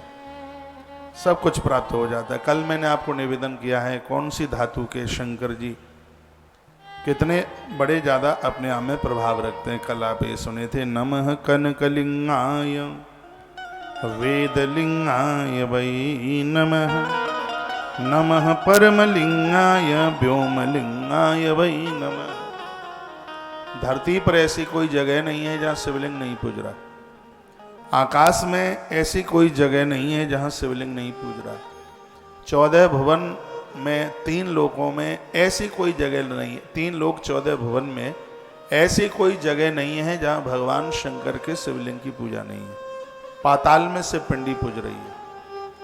सब कुछ प्राप्त हो जाता है। कल मैंने आपको निवेदन किया है कौन सी धातु के शंकर जी कितने बड़े ज्यादा अपने आप में प्रभाव रखते हैं। कल आप ये सुने थे, नमः कनकलिंगाय वेदलिंगाय वै नमः, नमः परमलिंगाय व्योमलिंगाय वै नमः। धरती पर ऐसी कोई जगह नहीं है जहाँ शिवलिंग नहीं पूज रहा, आकाश में ऐसी कोई जगह नहीं है जहाँ शिवलिंग नहीं पूज रहा, 14 भुवन में 3 लोकों में ऐसी कोई जगह नहीं है, 3 लोक 14 भुवन में ऐसी कोई जगह नहीं है जहाँ भगवान शंकर के शिवलिंग की पूजा नहीं है। पाताल में शिव पिंडी पूज रही है,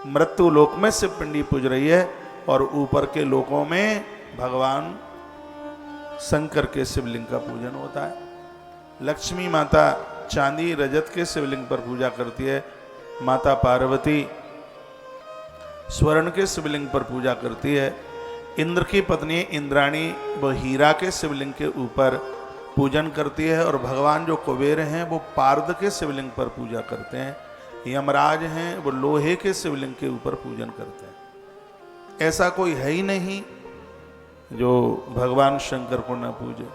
मृत्यु लोक में शिव पिंडी पूज रही है, और ऊपर के लोकों में भगवान शंकर के शिवलिंग का पूजन होता है। लक्ष्मी माता चांदी रजत के शिवलिंग पर पूजा करती है, माता पार्वती स्वर्ण के शिवलिंग पर पूजा करती है, इंद्र की पत्नी इंद्राणी वो हीरा के शिवलिंग के ऊपर पूजन करती है, और भगवान जो कुबेर हैं वो पार्द के शिवलिंग पर पूजा करते हैं, यमराज हैं वो लोहे के शिवलिंग के ऊपर पूजन करते हैं। ऐसा कोई है ही नहीं जो भगवान शंकर को न पूजे।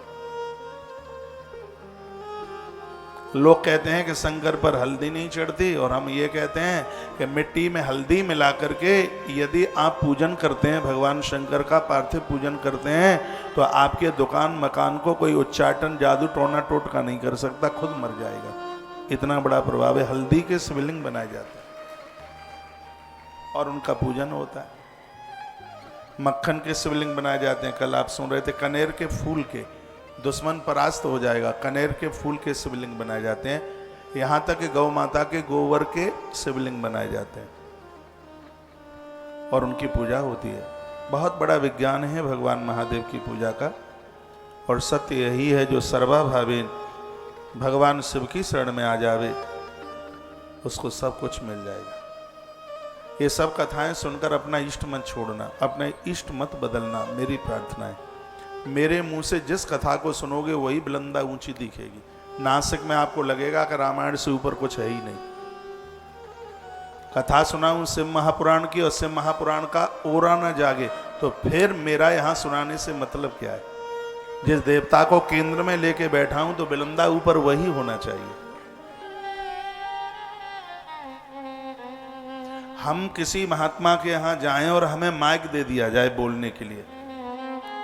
लोग कहते हैं कि शंकर पर हल्दी नहीं चढ़ती, और हम ये कहते हैं कि मिट्टी में हल्दी मिला करके यदि आप पूजन करते हैं, भगवान शंकर का पार्थिव पूजन करते हैं, तो आपके दुकान मकान को कोई उच्चाटन जादू टोना टोटका नहीं कर सकता, खुद मर जाएगा। इतना बड़ा प्रभाव है। हल्दी के शिवलिंग बनाए जाते हैं और उनका पूजन होता है। मक्खन के शिवलिंग बनाए जाते हैं। कल आप सुन रहे थे कनेर के फूल के, दुश्मन परास्त हो जाएगा, कनेर के फूल के शिवलिंग बनाए जाते हैं। यहाँ तक कि गौ माता के गोबर के शिवलिंग बनाए जाते हैं और उनकी पूजा होती है। बहुत बड़ा विज्ञान है भगवान महादेव की पूजा का, और सत्य यही है जो सर्वाभावीन भगवान शिव की शरण में आ जावे उसको सब कुछ मिल जाएगा। ये सब कथाएं सुनकर अपना इष्ट मत छोड़ना, अपना इष्ट मत बदलना, मेरी प्रार्थना है। मेरे मुंह से जिस कथा को सुनोगे वही बुलंदा ऊंची दिखेगी। नासिक में आपको लगेगा कि रामायण से ऊपर कुछ है ही नहीं। कथा सुनाऊं शिव महापुराण की और शिव महापुराण का ओरा न जागे तो फिर मेरा यहां सुनाने से मतलब क्या है। जिस देवता को केंद्र में लेके बैठा हूं तो बुलंदा ऊपर वही होना चाहिए। हम किसी महात्मा के यहां जाएं और हमें माइक दे दिया जाए बोलने के लिए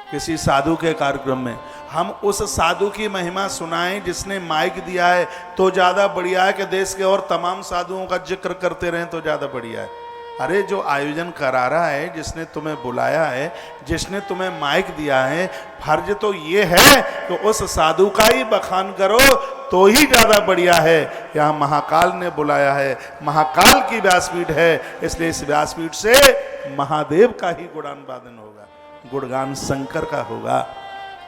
किसी साधु के कार्यक्रम में, हम उस साधु की महिमा सुनाएं जिसने माइक दिया है तो ज्यादा बढ़िया है कि देश के और तमाम साधुओं का जिक्र करते रहें तो ज्यादा बढ़िया है। अरे जो आयोजन करा रहा है, जिसने तुम्हें बुलाया है, जिसने तुम्हें माइक दिया है, फर्ज तो ये है कि उस साधु का ही बखान करो तो ही ज्यादा बढ़िया है। यहाँ महाकाल ने बुलाया है, महाकाल की व्यासपीठ है, इसलिए इस व्यासपीठ से महादेव का ही गुणान वादन होगा, गुणगान शंकर का होगा।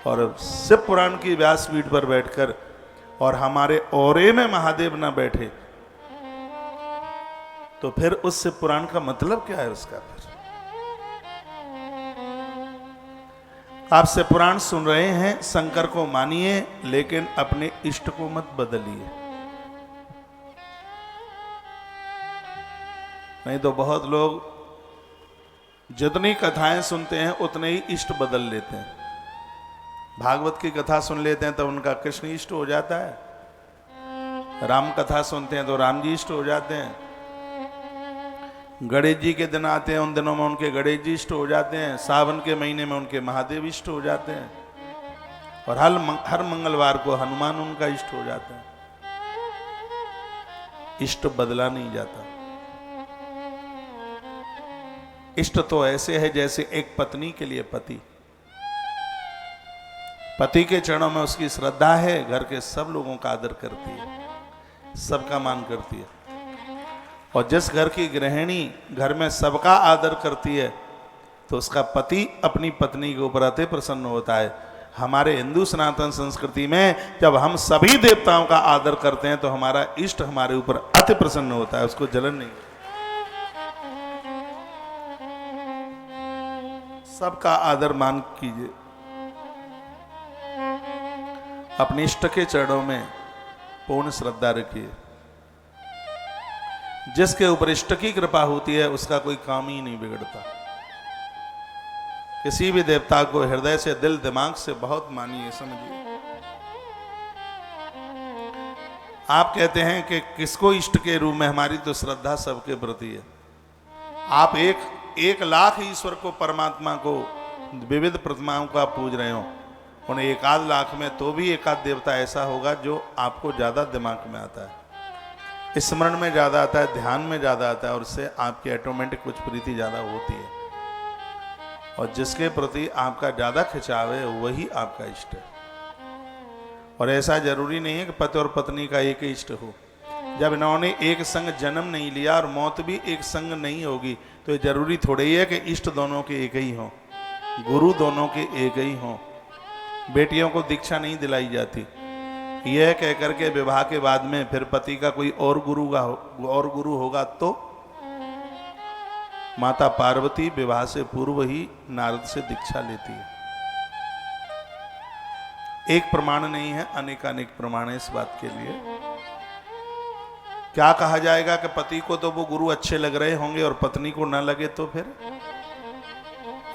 और शिव पुराण की व्यासपीठ पर बैठकर और हमारे औरे में महादेव ना बैठे तो फिर उस शिव पुराण का मतलब क्या है उसका? फिर आपसे पुराण सुन रहे हैं, शंकर को मानिए लेकिन अपने इष्ट को मत बदलिए। नहीं तो बहुत लोग जितनी कथाएं सुनते हैं उतने ही इष्ट बदल लेते हैं। भागवत की कथा सुन लेते हैं तो उनका कृष्ण इष्ट हो जाता है, राम कथा सुनते हैं तो राम जी इष्ट हो जाते हैं, गणेश जी के दिन आते हैं उन दिनों में उनके गणेश जी इष्ट हो जाते हैं, सावन के महीने में उनके महादेव इष्ट हो जाते हैं, और हर मंगलवार को हनुमान उनका इष्ट हो जाता है। इष्ट बदला नहीं जाता। इष्ट तो ऐसे है जैसे एक पत्नी के लिए पति, पति के चरणों में उसकी श्रद्धा है, घर के सब लोगों का आदर करती है, सबका मान करती है। और जिस घर की गृहिणी घर में सबका आदर करती है तो उसका पति अपनी पत्नी के ऊपर अति प्रसन्न होता है। हमारे हिंदू सनातन संस्कृति में जब हम सभी देवताओं का आदर करते हैं तो हमारा इष्ट हमारे ऊपर अति प्रसन्न होता है, उसको जलन नहीं। सबका आदर मान कीजिए, अपने इष्ट के चरणों में पूर्ण श्रद्धा रखिए। जिसके ऊपर इष्ट की कृपा होती है उसका कोई काम ही नहीं बिगड़ता। किसी भी देवता को हृदय से, दिल दिमाग से बहुत मानिए, समझिए। आप कहते हैं कि किसको इष्ट के रूप में, हमारी तो श्रद्धा सबके प्रति है। आप एक लाख ईश्वर को, परमात्मा को, विविध प्रतिमाओं का पूज रहे हो, उन्हें 1 लाख में तो भी 1 देवता ऐसा होगा जो आपको ज्यादा दिमाग में आता है, स्मरण में ज्यादा आता है, ध्यान में ज्यादा आता है, और उससे आपकी ऑटोमेटिक कुछ प्रीति ज्यादा होती है। और जिसके प्रति आपका ज्यादा खिंचाव है वही आपका इष्ट है। और ऐसा जरूरी नहीं है कि पति और पत्नी का एक ही इष्ट हो। जब इन्होंने एक संग जन्म नहीं लिया और मौत भी एक संग नहीं होगी तो ये जरूरी थोड़ा ही है कि इष्ट दोनों के एक ही हों, गुरु दोनों के एक ही हों। बेटियों को दीक्षा नहीं दिलाई जाती, यह कह करके विवाह के बाद में फिर पति का कोई और गुरु होगा तो माता पार्वती विवाह से पूर्व ही नारद से दीक्षा लेती है। एक प्रमाण नहीं है, अनेकानेक प्रमाण है इस बात के लिए। क्या कहा जाएगा कि पति को तो वो गुरु अच्छे लग रहे होंगे और पत्नी को ना लगे, तो फिर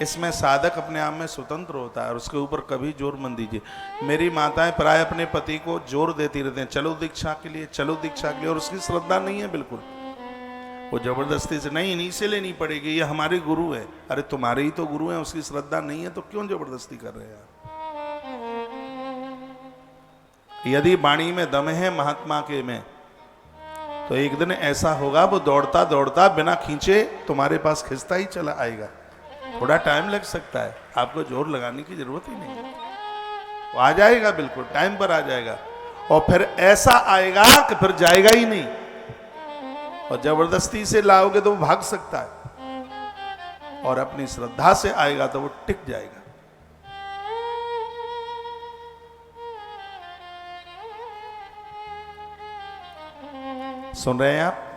इसमें साधक अपने आप में स्वतंत्र होता है और उसके ऊपर कभी जोर मत दीजिए। मेरी माताएं प्राय अपने पति को जोर देती रहते हैं, चलो दीक्षा के लिए, चलो दीक्षा के लिए, और उसकी श्रद्धा नहीं है बिल्कुल। वो जबरदस्ती से, नहीं इन्हीं से लेनी पड़ेगी, ये हमारे गुरु है। अरे तुम्हारे ही तो गुरु हैं, उसकी श्रद्धा नहीं है तो क्यों जबरदस्ती कर रहे हैं आप? यदि वाणी में दम है महात्मा के में तो एक दिन ऐसा होगा वो दौड़ता दौड़ता बिना खींचे तुम्हारे पास खिंचता ही चला आएगा। थोड़ा टाइम लग सकता है, आपको जोर लगाने की जरूरत ही नहीं है, वो आ जाएगा, बिल्कुल टाइम पर आ जाएगा। और फिर ऐसा आएगा कि फिर जाएगा ही नहीं, और जबरदस्ती से लाओगे तो वो भाग सकता है, और अपनी श्रद्धा से आएगा तो वो टिक जाएगा। सुन रहे हैं आप?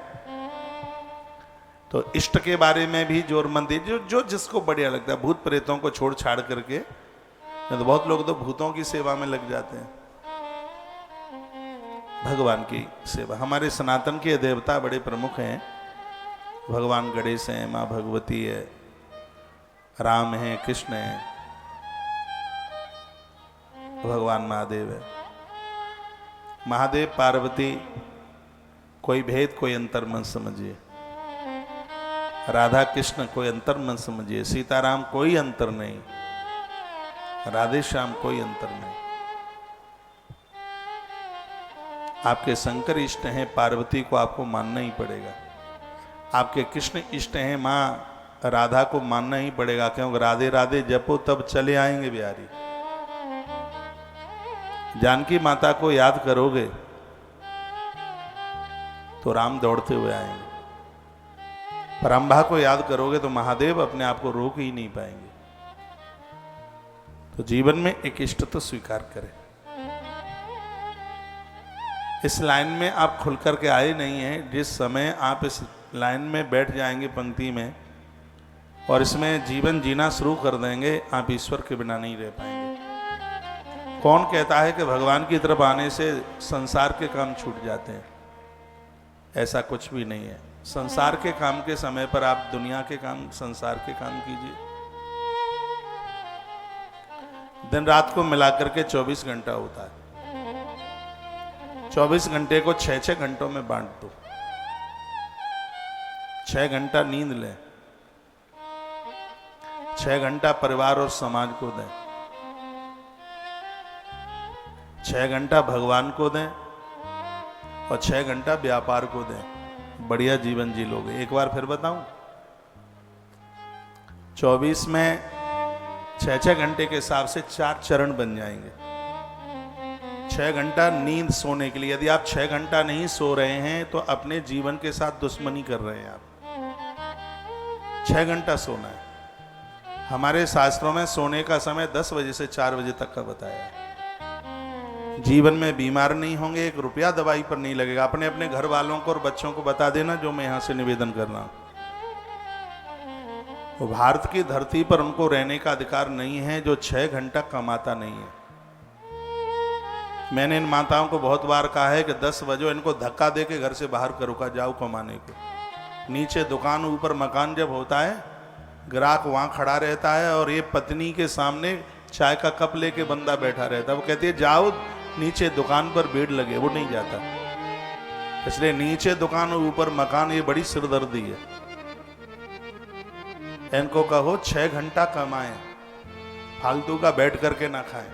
तो इष्ट के बारे में भी जोर मत दीजिए, जो जिसको बढ़िया लगता है। भूत प्रेतों को छोड़ छाड़ करके, तो बहुत लोग तो भूतों की सेवा में लग जाते हैं, भगवान की सेवा। हमारे सनातन के देवता बड़े प्रमुख हैं, भगवान गणेश हैं, माँ भगवती है, राम है, कृष्ण है, भगवान महादेव है। महादेव पार्वती कोई भेद कोई अंतर मत समझिए, राधा कृष्ण कोई अंतर मत समझिए, सीताराम कोई अंतर नहीं, राधे श्याम कोई अंतर नहीं। आपके शंकर इष्ट हैं, पार्वती को आपको मानना ही पड़ेगा। आपके कृष्ण इष्ट हैं, माँ राधा को मानना ही पड़ेगा, क्योंकि राधे राधे जपो तब चले आएंगे बिहारी। जानकी माता को याद करोगे तो राम दौड़ते हुए आएंगे, पर अंबा को याद करोगे तो महादेव अपने आप को रोक ही नहीं पाएंगे। तो जीवन में एक इष्ट तो स्वीकार करें। इस लाइन में आप खुल करके आए नहीं हैं। जिस समय आप इस लाइन में बैठ जाएंगे पंक्ति में, और इसमें जीवन जीना शुरू कर देंगे, आप ईश्वर के बिना नहीं रह पाएंगे। कौन कहता है कि भगवान की तरफ आने से संसार के काम छूट जाते हैं? ऐसा कुछ भी नहीं है। संसार के काम के समय पर आप दुनिया के काम, संसार के काम कीजिए। दिन रात को मिलाकर के 24 घंटा होता है। 24 घंटे को 6-6 घंटों में बांट दो। 6 घंटा नींद लें, 6 घंटा परिवार और समाज को दें, 6 घंटा भगवान को दें और 6 घंटा व्यापार को दें। बढ़िया जीवन जी लोगे। एक बार फिर बताऊं, 24 में 6-6 घंटे के हिसाब से 4 चरण बन जाएंगे। 6 घंटा नींद सोने के लिए। यदि आप 6 घंटा नहीं सो रहे हैं तो अपने जीवन के साथ दुश्मनी कर रहे हैं आप। 6 घंटा सोना है। हमारे शास्त्रों में सोने का समय 10 बजे से 4 बजे तक का बताया है। जीवन में बीमार नहीं होंगे, 1 रुपया दवाई पर नहीं लगेगा। अपने अपने घर वालों को और बच्चों को बता देना, जो मैं यहां से निवेदन कर रहा हूं। वो भारत की धरती पर उनको रहने का अधिकार नहीं है जो 6 घंटा कमाता नहीं है। मैंने इन माताओं को बहुत बार कहा है कि 10 बजे इनको धक्का दे के घर से बाहर करो, का जाओ कमाने को। नीचे दुकान ऊपर मकान जब होता है, ग्राहक वहां खड़ा रहता है और ये पत्नी के सामने चाय का कप लेके बंदा बैठा रहता है। वो कहती है जाओ नीचे दुकान पर भीड़ लगे, वो नहीं जाता। इसलिए नीचे दुकान और ऊपर मकान, ये बड़ी सिरदर्दी है। इनको कहो 6 घंटा कमाएं, फालतू का बैठ करके ना खाएं।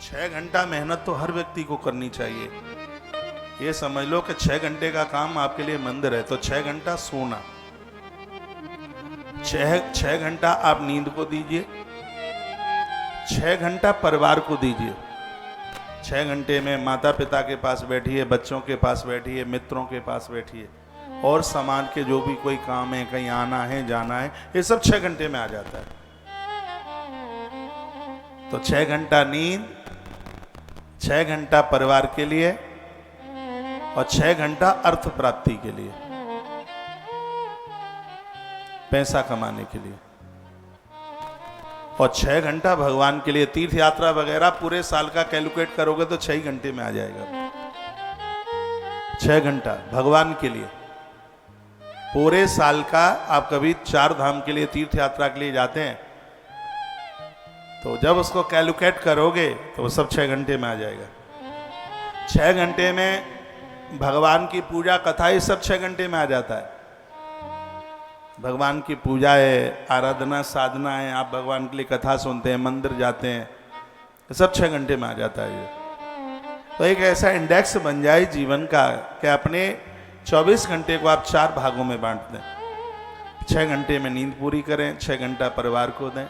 6 घंटा मेहनत तो हर व्यक्ति को करनी चाहिए। ये समझ लो कि 6 घंटे का काम आपके लिए मंदिर है, तो 6 घंटा सोना, 6 घंटा आप नींद को दीजिए, 6 घंटा परिवार को दीजिए। 6 घंटे में माता पिता के पास बैठिए, बच्चों के पास बैठिए, मित्रों के पास बैठिए, और समाज के जो भी कोई काम है, कहीं आना है जाना है, ये सब 6 घंटे में आ जाता है। तो 6 घंटा नींद, 6 घंटा परिवार के लिए और 6 घंटा अर्थ प्राप्ति के लिए, पैसा कमाने के लिए, और 6 घंटा भगवान के लिए। तीर्थ यात्रा वगैरह पूरे साल का कैलकुलेट करोगे तो 6 घंटे में आ जाएगा। 6 घंटा भगवान के लिए। पूरे साल का आप कभी 4 धाम के लिए, तीर्थ यात्रा के लिए जाते हैं, तो जब उसको कैलकुलेट करोगे तो वो सब 6 घंटे में आ जाएगा। 6 घंटे में भगवान की पूजा कथा, ये सब 6 घंटे में आ जाता है। भगवान की पूजा है, आराधना साधना है, आप भगवान के लिए कथा सुनते हैं, मंदिर जाते हैं, सब 6 घंटे में आ जाता है ये। तो एक ऐसा इंडेक्स बन जाए जीवन का कि अपने 24 घंटे को आप 4 भागों में बांट दें। 6 घंटे में नींद पूरी करें, 6 घंटा परिवार को दें,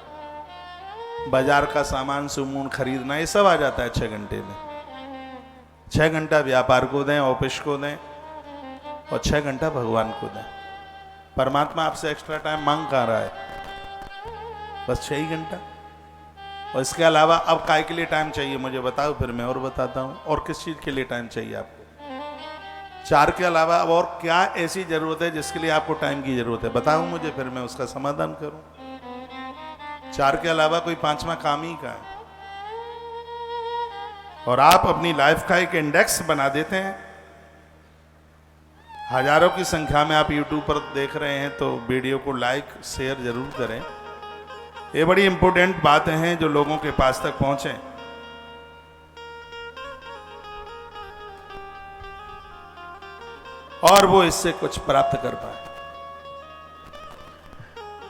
बाजार का सामान सुमून खरीदना, ये सब आ जाता है 6 घंटे में। 6 घंटा व्यापार को दें, ऑफिस को दें, और 6 घंटा भगवान को दें। परमात्मा आपसे एक्स्ट्रा टाइम मांग कहाँ रहा है? बस 6 ही घंटा। और इसके अलावा अब काय के लिए टाइम चाहिए मुझे बताओ, फिर मैं और बताता हूँ। और किस चीज के लिए टाइम चाहिए आपको? 4 के अलावा अब और क्या ऐसी जरूरत है जिसके लिए आपको टाइम की जरूरत है? बताओ मुझे, फिर मैं उसका समाधान करूं। 4 के अलावा कोई 5वां काम ही का है। और आप अपनी लाइफ का एक इंडेक्स बना देते हैं। हजारों की संख्या में आप YouTube पर देख रहे हैं तो वीडियो को लाइक शेयर जरूर करें। ये बड़ी इंपॉर्टेंट बातें हैं जो लोगों के पास तक पहुंचे। और वो इससे कुछ प्राप्त कर पाए।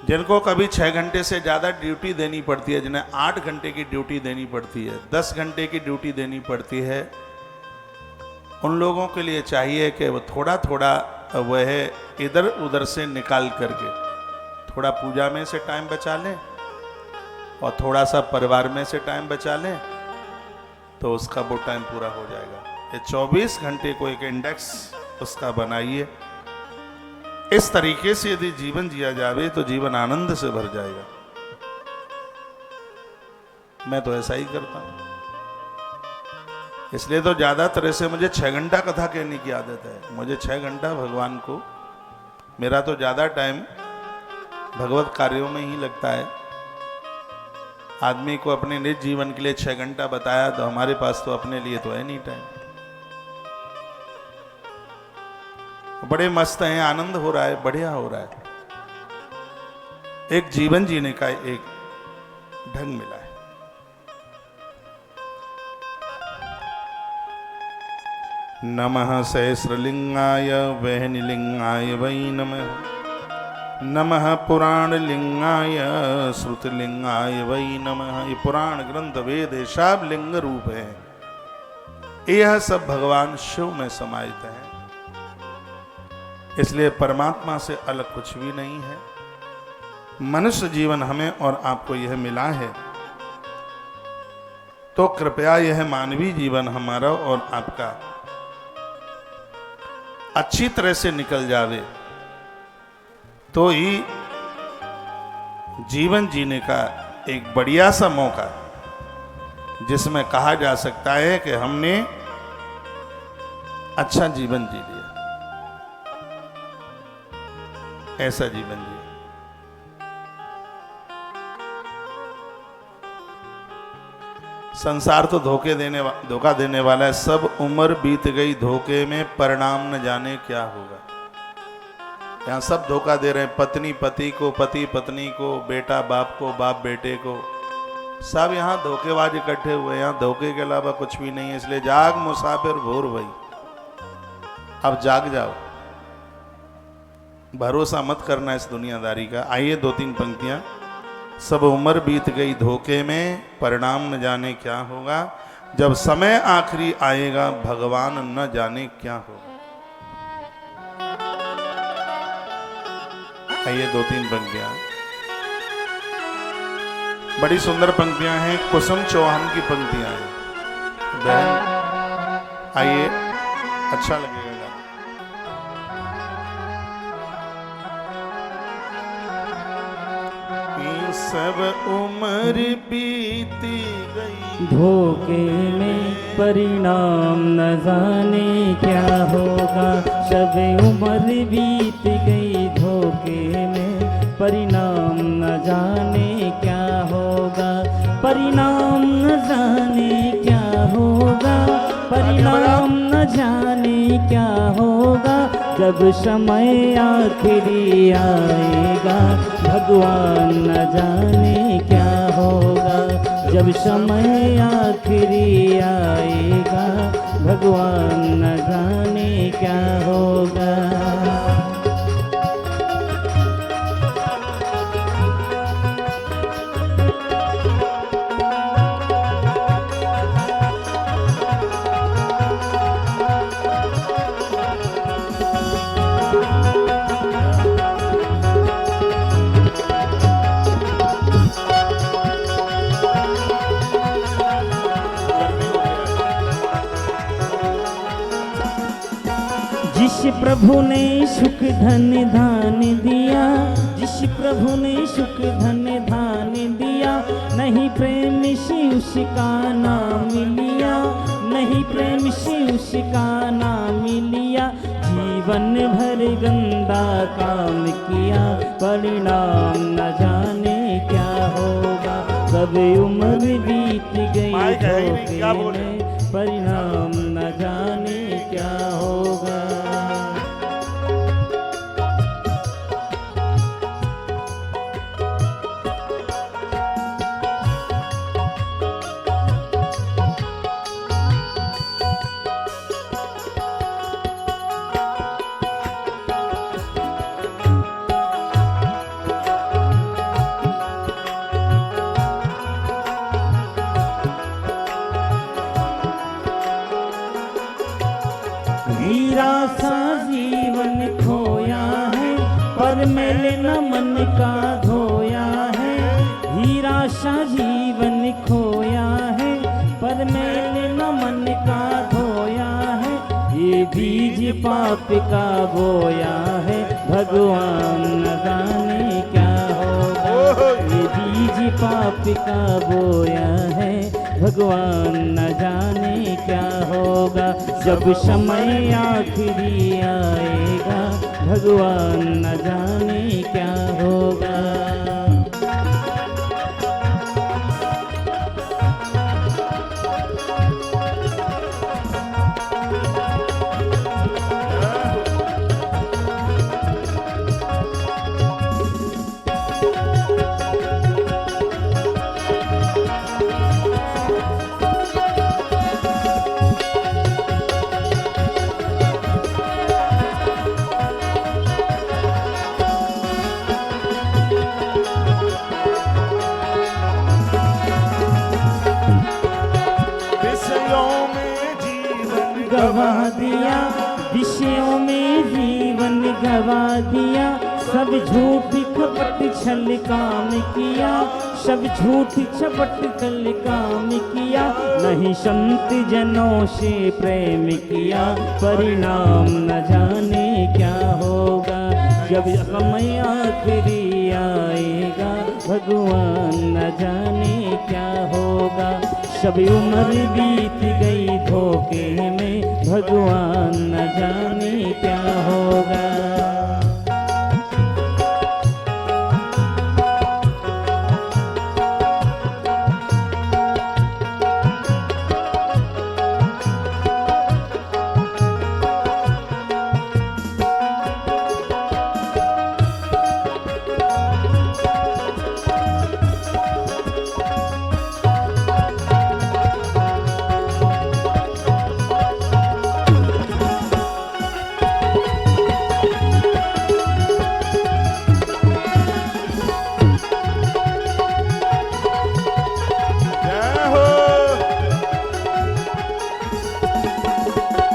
जिनको कभी 6 घंटे से ज़्यादा ड्यूटी देनी पड़ती है, जिन्हें 8 घंटे की ड्यूटी देनी पड़ती है, 10 घंटे की ड्यूटी देनी पड़ती है, उन लोगों के लिए चाहिए कि वो थोड़ा थोड़ा वह इधर उधर से निकाल करके थोड़ा पूजा में से टाइम बचा लें और थोड़ा सा परिवार में से टाइम बचा लें, तो उसका वो टाइम पूरा हो जाएगा। ये 24 घंटे को एक इंडेक्स उसका बनाइए। इस तरीके से यदि जीवन जिया जावे तो जीवन आनंद से भर जाएगा। मैं तो ऐसा ही करता हूं, इसलिए तो ज्यादातर से मुझे 6 घंटा कथा कहने की आदत है। मुझे 6 घंटा भगवान को, मेरा तो ज्यादा टाइम भगवत कार्यों में ही लगता है। आदमी को अपने निज जीवन के लिए 6 घंटा बताया, तो हमारे पास तो अपने लिए तो है नहीं टाइम। बड़े मस्त हैं, आनंद हो रहा है, बढ़िया हो रहा है। एक जीवन जीने का एक ढंग मिला है। नमः सहस्रलिंगाय वहनिलिंगाय वै नमः। नमः पुराणलिंगाय श्रुतलिंगाय वै नमः। ये पुराण ग्रंथ वेद सब लिंग रूप है। यह सब भगवान शिव में समाहित है। इसलिए परमात्मा से अलग कुछ भी नहीं है। मनुष्य जीवन हमें और आपको यह मिला है, तो कृपया यह मानवीय जीवन हमारा और आपका अच्छी तरह से निकल जावे, तो ही जीवन जीने का एक बढ़िया सा मौका, जिसमें कहा जा सकता है कि हमने अच्छा जीवन जी लिया, ऐसा जीवन जिया। संसार तो धोखा देने वाला है। सब उम्र बीत गई धोखे में, परिणाम न जाने क्या होगा। यहाँ सब धोखा दे रहे हैं, पत्नी पति को, पति पत्नी को, बेटा बाप को, बाप बेटे को, सब यहाँ धोखेबाज इकट्ठे हुए। यहाँ धोखे के अलावा कुछ भी नहीं है। इसलिए जाग मुसाफिर भोर भई, अब जाग जाओ, भरोसा मत करना इस दुनियादारी का। आइए 2-3 पंक्तियां। सब उम्र बीत गई धोखे में, परिणाम न जाने क्या होगा। जब समय आखिरी आएगा, भगवान न जाने क्या होगा। आइए 2-3 पंक्तियां, बड़ी सुंदर पंक्तियां हैं। कुसुम चौहान की पंक्तियां हैं। बहन आइए, अच्छा लगेगा। सब उम्र बीती गई धोखे में, परिणाम न जाने क्या होगा। सब उम्र बीत गई धोखे में, परिणाम न जाने क्या होगा। परिणाम न जाने क्या होगा, परिणाम न जाने क्या होगा। जब समय आखिरी आएगा, भगवान न जाने क्या होगा। जब समय आखिरी आएगा, भगवान न जाने क्या होगा। जिस प्रभु ने सुख धन धान दिया, जिस प्रभु ने सुख धन धान दिया, नहीं प्रेम से उसका नाम लिया, नहीं प्रेम से उसका नाम लिया। जीवन भर गंदा काम किया, परिणाम न जाने क्या होगा। सब उम्र बीत गई धोखे में, परिणाम न जाने क्या होगा। हीरा सा जीवन खोया है, पर मैंने न मन का धोया है। हीरा सा जीवन खोया है, पर मैंने न मन का धोया है। ये बीज पाप का बोया है, भगवान न जाने क्या होगा। ये बीज पाप का बोया है, भगवान न जाने क्या होगा। जब समय आखिरी आएगा, भगवान न जाने क्या होगा। गवा दिया, विषयों में जीवन गवा दिया। सब झूठ कपट छल काम किया, सब झूठ छपट छल काम किया। नहीं संत जनों से प्रेम किया, परिणाम न जाने क्या होगा। जब समय आखिरी आएगा, भगवान न जाने क्या होगा। सब उम्र बीत गई धोखे में, भगवान न जाने क्या होगा।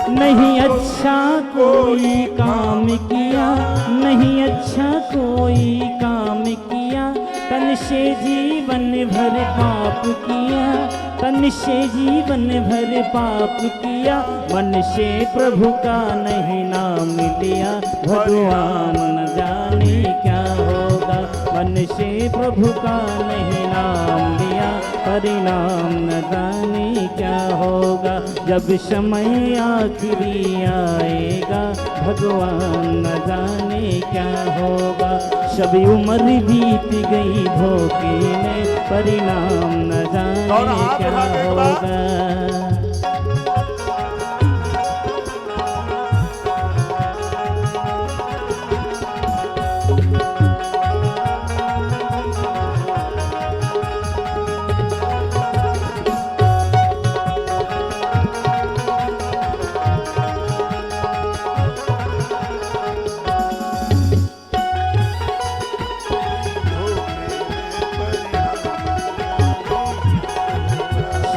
नहीं अच्छा कोई काम किया, नहीं अच्छा कोई काम किया। तन से जीवन भर पाप किया, तन से जीवन भर पाप किया। मन से प्रभु का नहीं नाम लिया, भगवान न जाने क्या होगा। मन से प्रभु का नहीं नाम लिया, परिणाम न जाने क्या होगा। जब समय आखिरी आएगा, भगवान न जाने क्या होगा। सभी उम्र बीत गई धोखे में, परिणाम न जाने क्या होगा।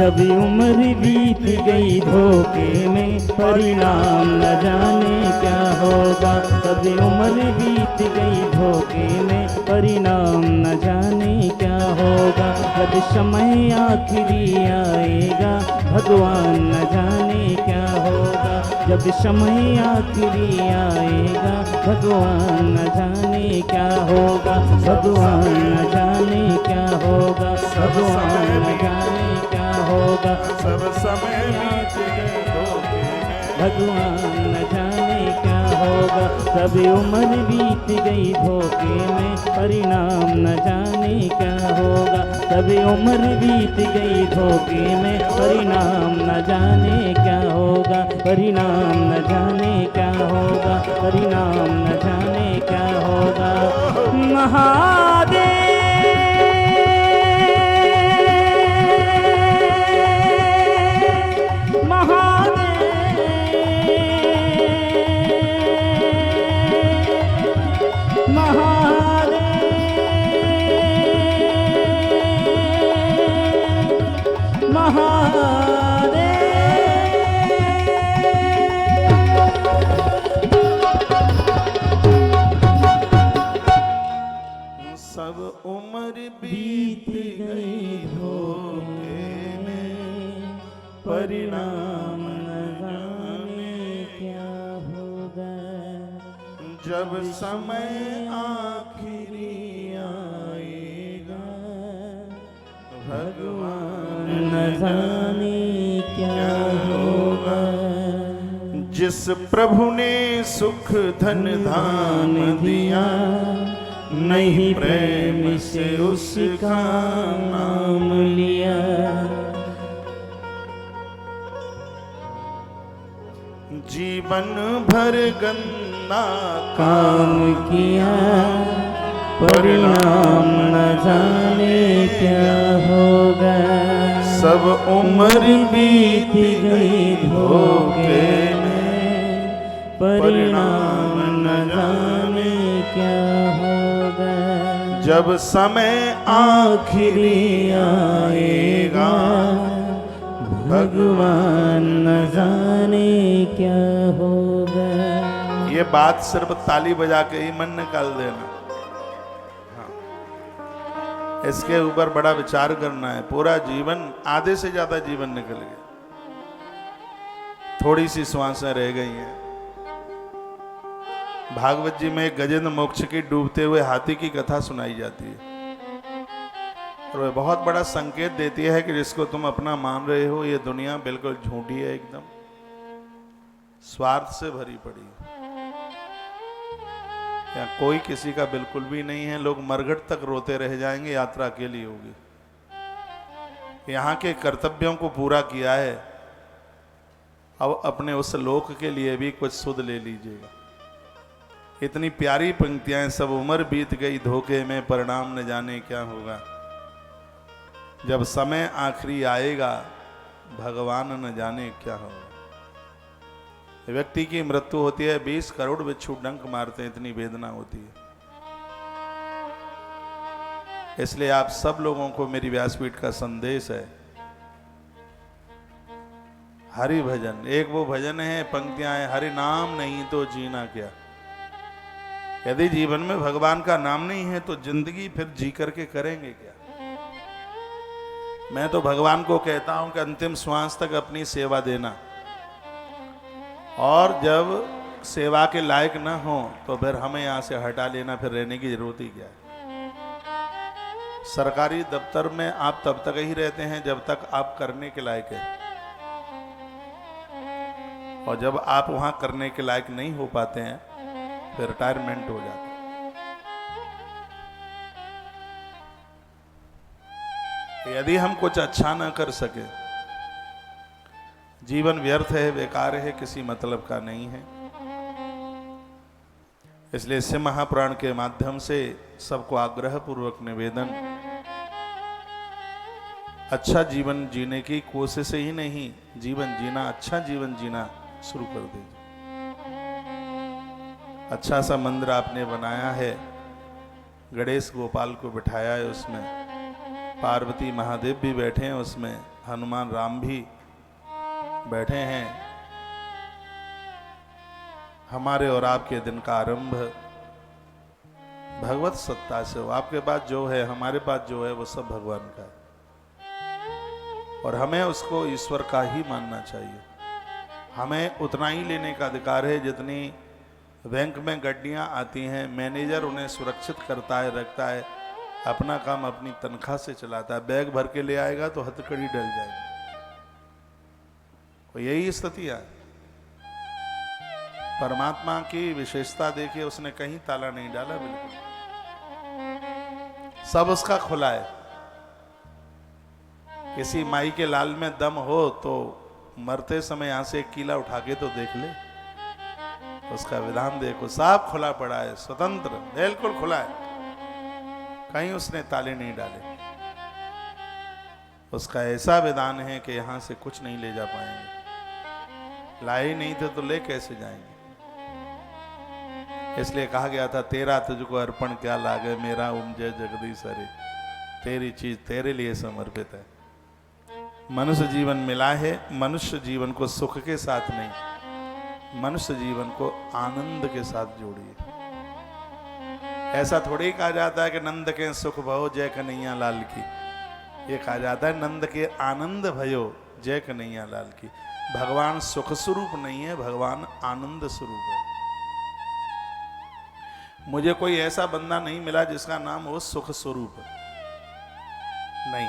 सभी उम्र बीत गई धोखे में, परिणाम न जाने क्या होगा। सभी उम्र बीत गई धोखे में, परिणाम न जाने क्या होगा। जब समय आखिरी आएगा, भगवान न जाने क्या होगा। जब समय आखिरी आएगा, भगवान न जाने क्या होगा। भगवान न जाने क्या होगा, भगवान न जाने क्या होगा। सब समय बीत गए धोखे में, भगवान न जाने क्या होगा। सभी उम्र बीत गई धोखे में, परिणाम न जाने क्या होगा। सभी उम्र बीत गई धोखे में, परिणाम न जाने क्या होगा। परिणाम न जाने क्या होगा, परिणाम न जाने क्या होगा। महादेव सब उम्र बीत गई धोखे में, परिणाम न जाने क्या होगा। जब समय आखिरी आएगा, भगवान न जाने क्या होगा। जिस प्रभु ने सुख धन धाम दिया, नहीं प्रेम से उसका नाम लिया। जीवन भर गंदा काम किया, परिणाम न जाने क्या होगा। सब उम्र बीत गई धोखे में, परिणाम न जाने क्या होगा। जब समय आखिरी आएगा, भगवान न जाने क्या होगा। ये बात सिर्फ ताली बजा के ही मन निकाल देना, हाँ। इसके ऊपर बड़ा विचार करना है। पूरा जीवन, आधे से ज्यादा जीवन निकल गया, थोड़ी सी श्वासें रह गई हैं। भागवत जी में गजेंद्र मोक्ष की डूबते हुए हाथी की कथा सुनाई जाती है, और वह बहुत बड़ा संकेत देती है कि जिसको तुम अपना मान रहे हो, ये दुनिया बिल्कुल झूठी है, एकदम स्वार्थ से भरी पड़ी है। या कोई किसी का बिल्कुल भी नहीं है। लोग मरघट तक रोते रह जाएंगे, यात्रा अकेली होगी। यहाँ के कर्तव्यों को पूरा किया है, अब अपने उस लोक के लिए भी कुछ सुध ले लीजिएगा। इतनी प्यारी पंक्तियां, सब उम्र बीत गई धोखे में, परिणाम न जाने क्या होगा। जब समय आखिरी आएगा, भगवान न जाने क्या होगा। व्यक्ति की मृत्यु होती है, 20 करोड़ बिच्छू डंक मारते हैं, इतनी वेदना होती है। इसलिए आप सब लोगों को मेरी व्यासपीठ का संदेश है, हरि भजन। एक वो भजन है, पंक्तियां हैं, हरि नाम नहीं तो जीना क्या। यदि जीवन में भगवान का नाम नहीं है तो जिंदगी फिर जी करके करेंगे क्या। मैं तो भगवान को कहता हूं कि अंतिम श्वास तक अपनी सेवा देना, और जब सेवा के लायक न हो तो फिर हमें यहां से हटा लेना, फिर रहने की जरूरत ही क्या है। सरकारी दफ्तर में आप तब तक ही रहते हैं जब तक आप करने के लायक है, और जब आप वहां करने के लायक नहीं हो पाते हैं फिर रिटायरमेंट हो जाता है। यदि हम कुछ अच्छा ना कर सके, जीवन व्यर्थ है, बेकार है, किसी मतलब का नहीं है। इसलिए इस महापुराण के माध्यम से सबको आग्रह पूर्वक निवेदन, अच्छा जीवन जीने की कोशिश ही नहीं, जीवन जीना, अच्छा जीवन जीना शुरू कर दीजिए। अच्छा सा मंदिर आपने बनाया है, गणेश गोपाल को बिठाया है उसमें, पार्वती महादेव भी बैठे हैं उसमें, हनुमान राम भी बैठे हैं। हमारे और आपके दिन का आरंभ भगवत सत्ता से हो। आपके पास जो है, हमारे पास जो है, वो सब भगवान का है, और हमें उसको ईश्वर का ही मानना चाहिए। हमें उतना ही लेने का अधिकार है जितनी बैंक में गड्डियां आती हैं, मैनेजर उन्हें सुरक्षित करता है, रखता है, अपना काम अपनी तनख्वाह से चलाता है। बैग भर के ले आएगा तो हथकड़ी डल जाएगी। तो यही स्थिति है। परमात्मा की विशेषता देखिए, उसने कहीं ताला नहीं डाला, बिल्कुल सब उसका खुला है। किसी माई के लाल में दम हो तो मरते समय यहां से एक कीला उठा के तो देख ले, उसका विधान देखो, सब खुला पड़ा है, स्वतंत्र, बिल्कुल खुला है, कहीं उसने ताले नहीं डाले। उसका ऐसा विधान है कि यहां से कुछ नहीं ले जा पाएंगे। लाए नहीं थे तो ले कैसे जाएंगे। इसलिए कहा गया था, तेरा तुझको अर्पण क्या लागे, मेरा उपजय जगदीश हरे। तेरी चीज तेरे लिए समर्पित है। मनुष्य जीवन मिला है, मनुष्य जीवन को सुख के साथ नहीं, मनुष्य जीवन को आनंद के साथ जोड़िए। ऐसा थोड़ी कहा जाता है कि नंद के सुख भयो जय कन्हैया लाल की। ये कहा जाता है नंद के आनंद भयो जय कन्हैया लाल की। भगवान सुख स्वरूप नहीं है, भगवान आनंद स्वरूप है। मुझे कोई ऐसा बंदा नहीं मिला जिसका नाम हो सुख स्वरूप, नहीं।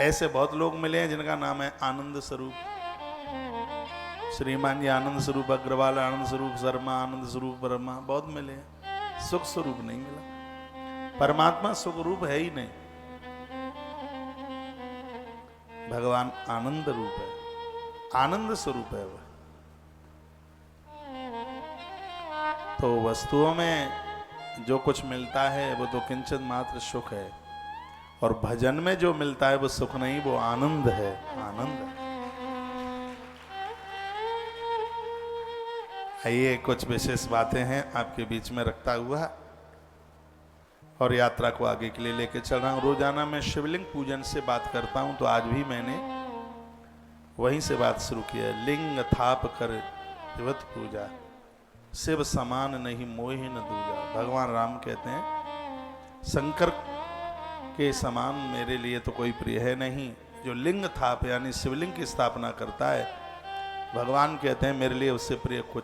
ऐसे बहुत लोग मिले हैं जिनका नाम है आनंद स्वरूप। श्रीमान जी आनंद स्वरूप, अग्रवाल आनंद स्वरूप, शर्मा आनंद स्वरूप, ब्रह्मा, बहुत मिले हैं। सुख स्वरूप नहीं मिला। परमात्मा सुख रूप है ही नहीं, भगवान आनंद रूप है, आनंद स्वरूप है वह। तो वस्तुओं में जो कुछ मिलता है वो तो किंचन मात्र सुख है, और भजन में जो मिलता है वो सुख नहीं, वो आनंद है, आनंद है। आइए कुछ विशेष बातें हैं आपके बीच में रखता हुआ, और यात्रा को आगे के लिए लेके चल रहा हूं। रोजाना मैं शिवलिंग पूजन से बात करता हूं, तो आज भी मैंने वहीं से बात शुरू की है। लिंग थाप कर दिवत पूजा, शिव समान नहीं मोहि न दूजा। भगवान राम कहते हैं शंकर के समान मेरे लिए तो कोई प्रिय है नहीं। जो लिंग थाप यानी शिवलिंग की स्थापना करता है, भगवान कहते हैं मेरे लिए उससे प्रिय कुछ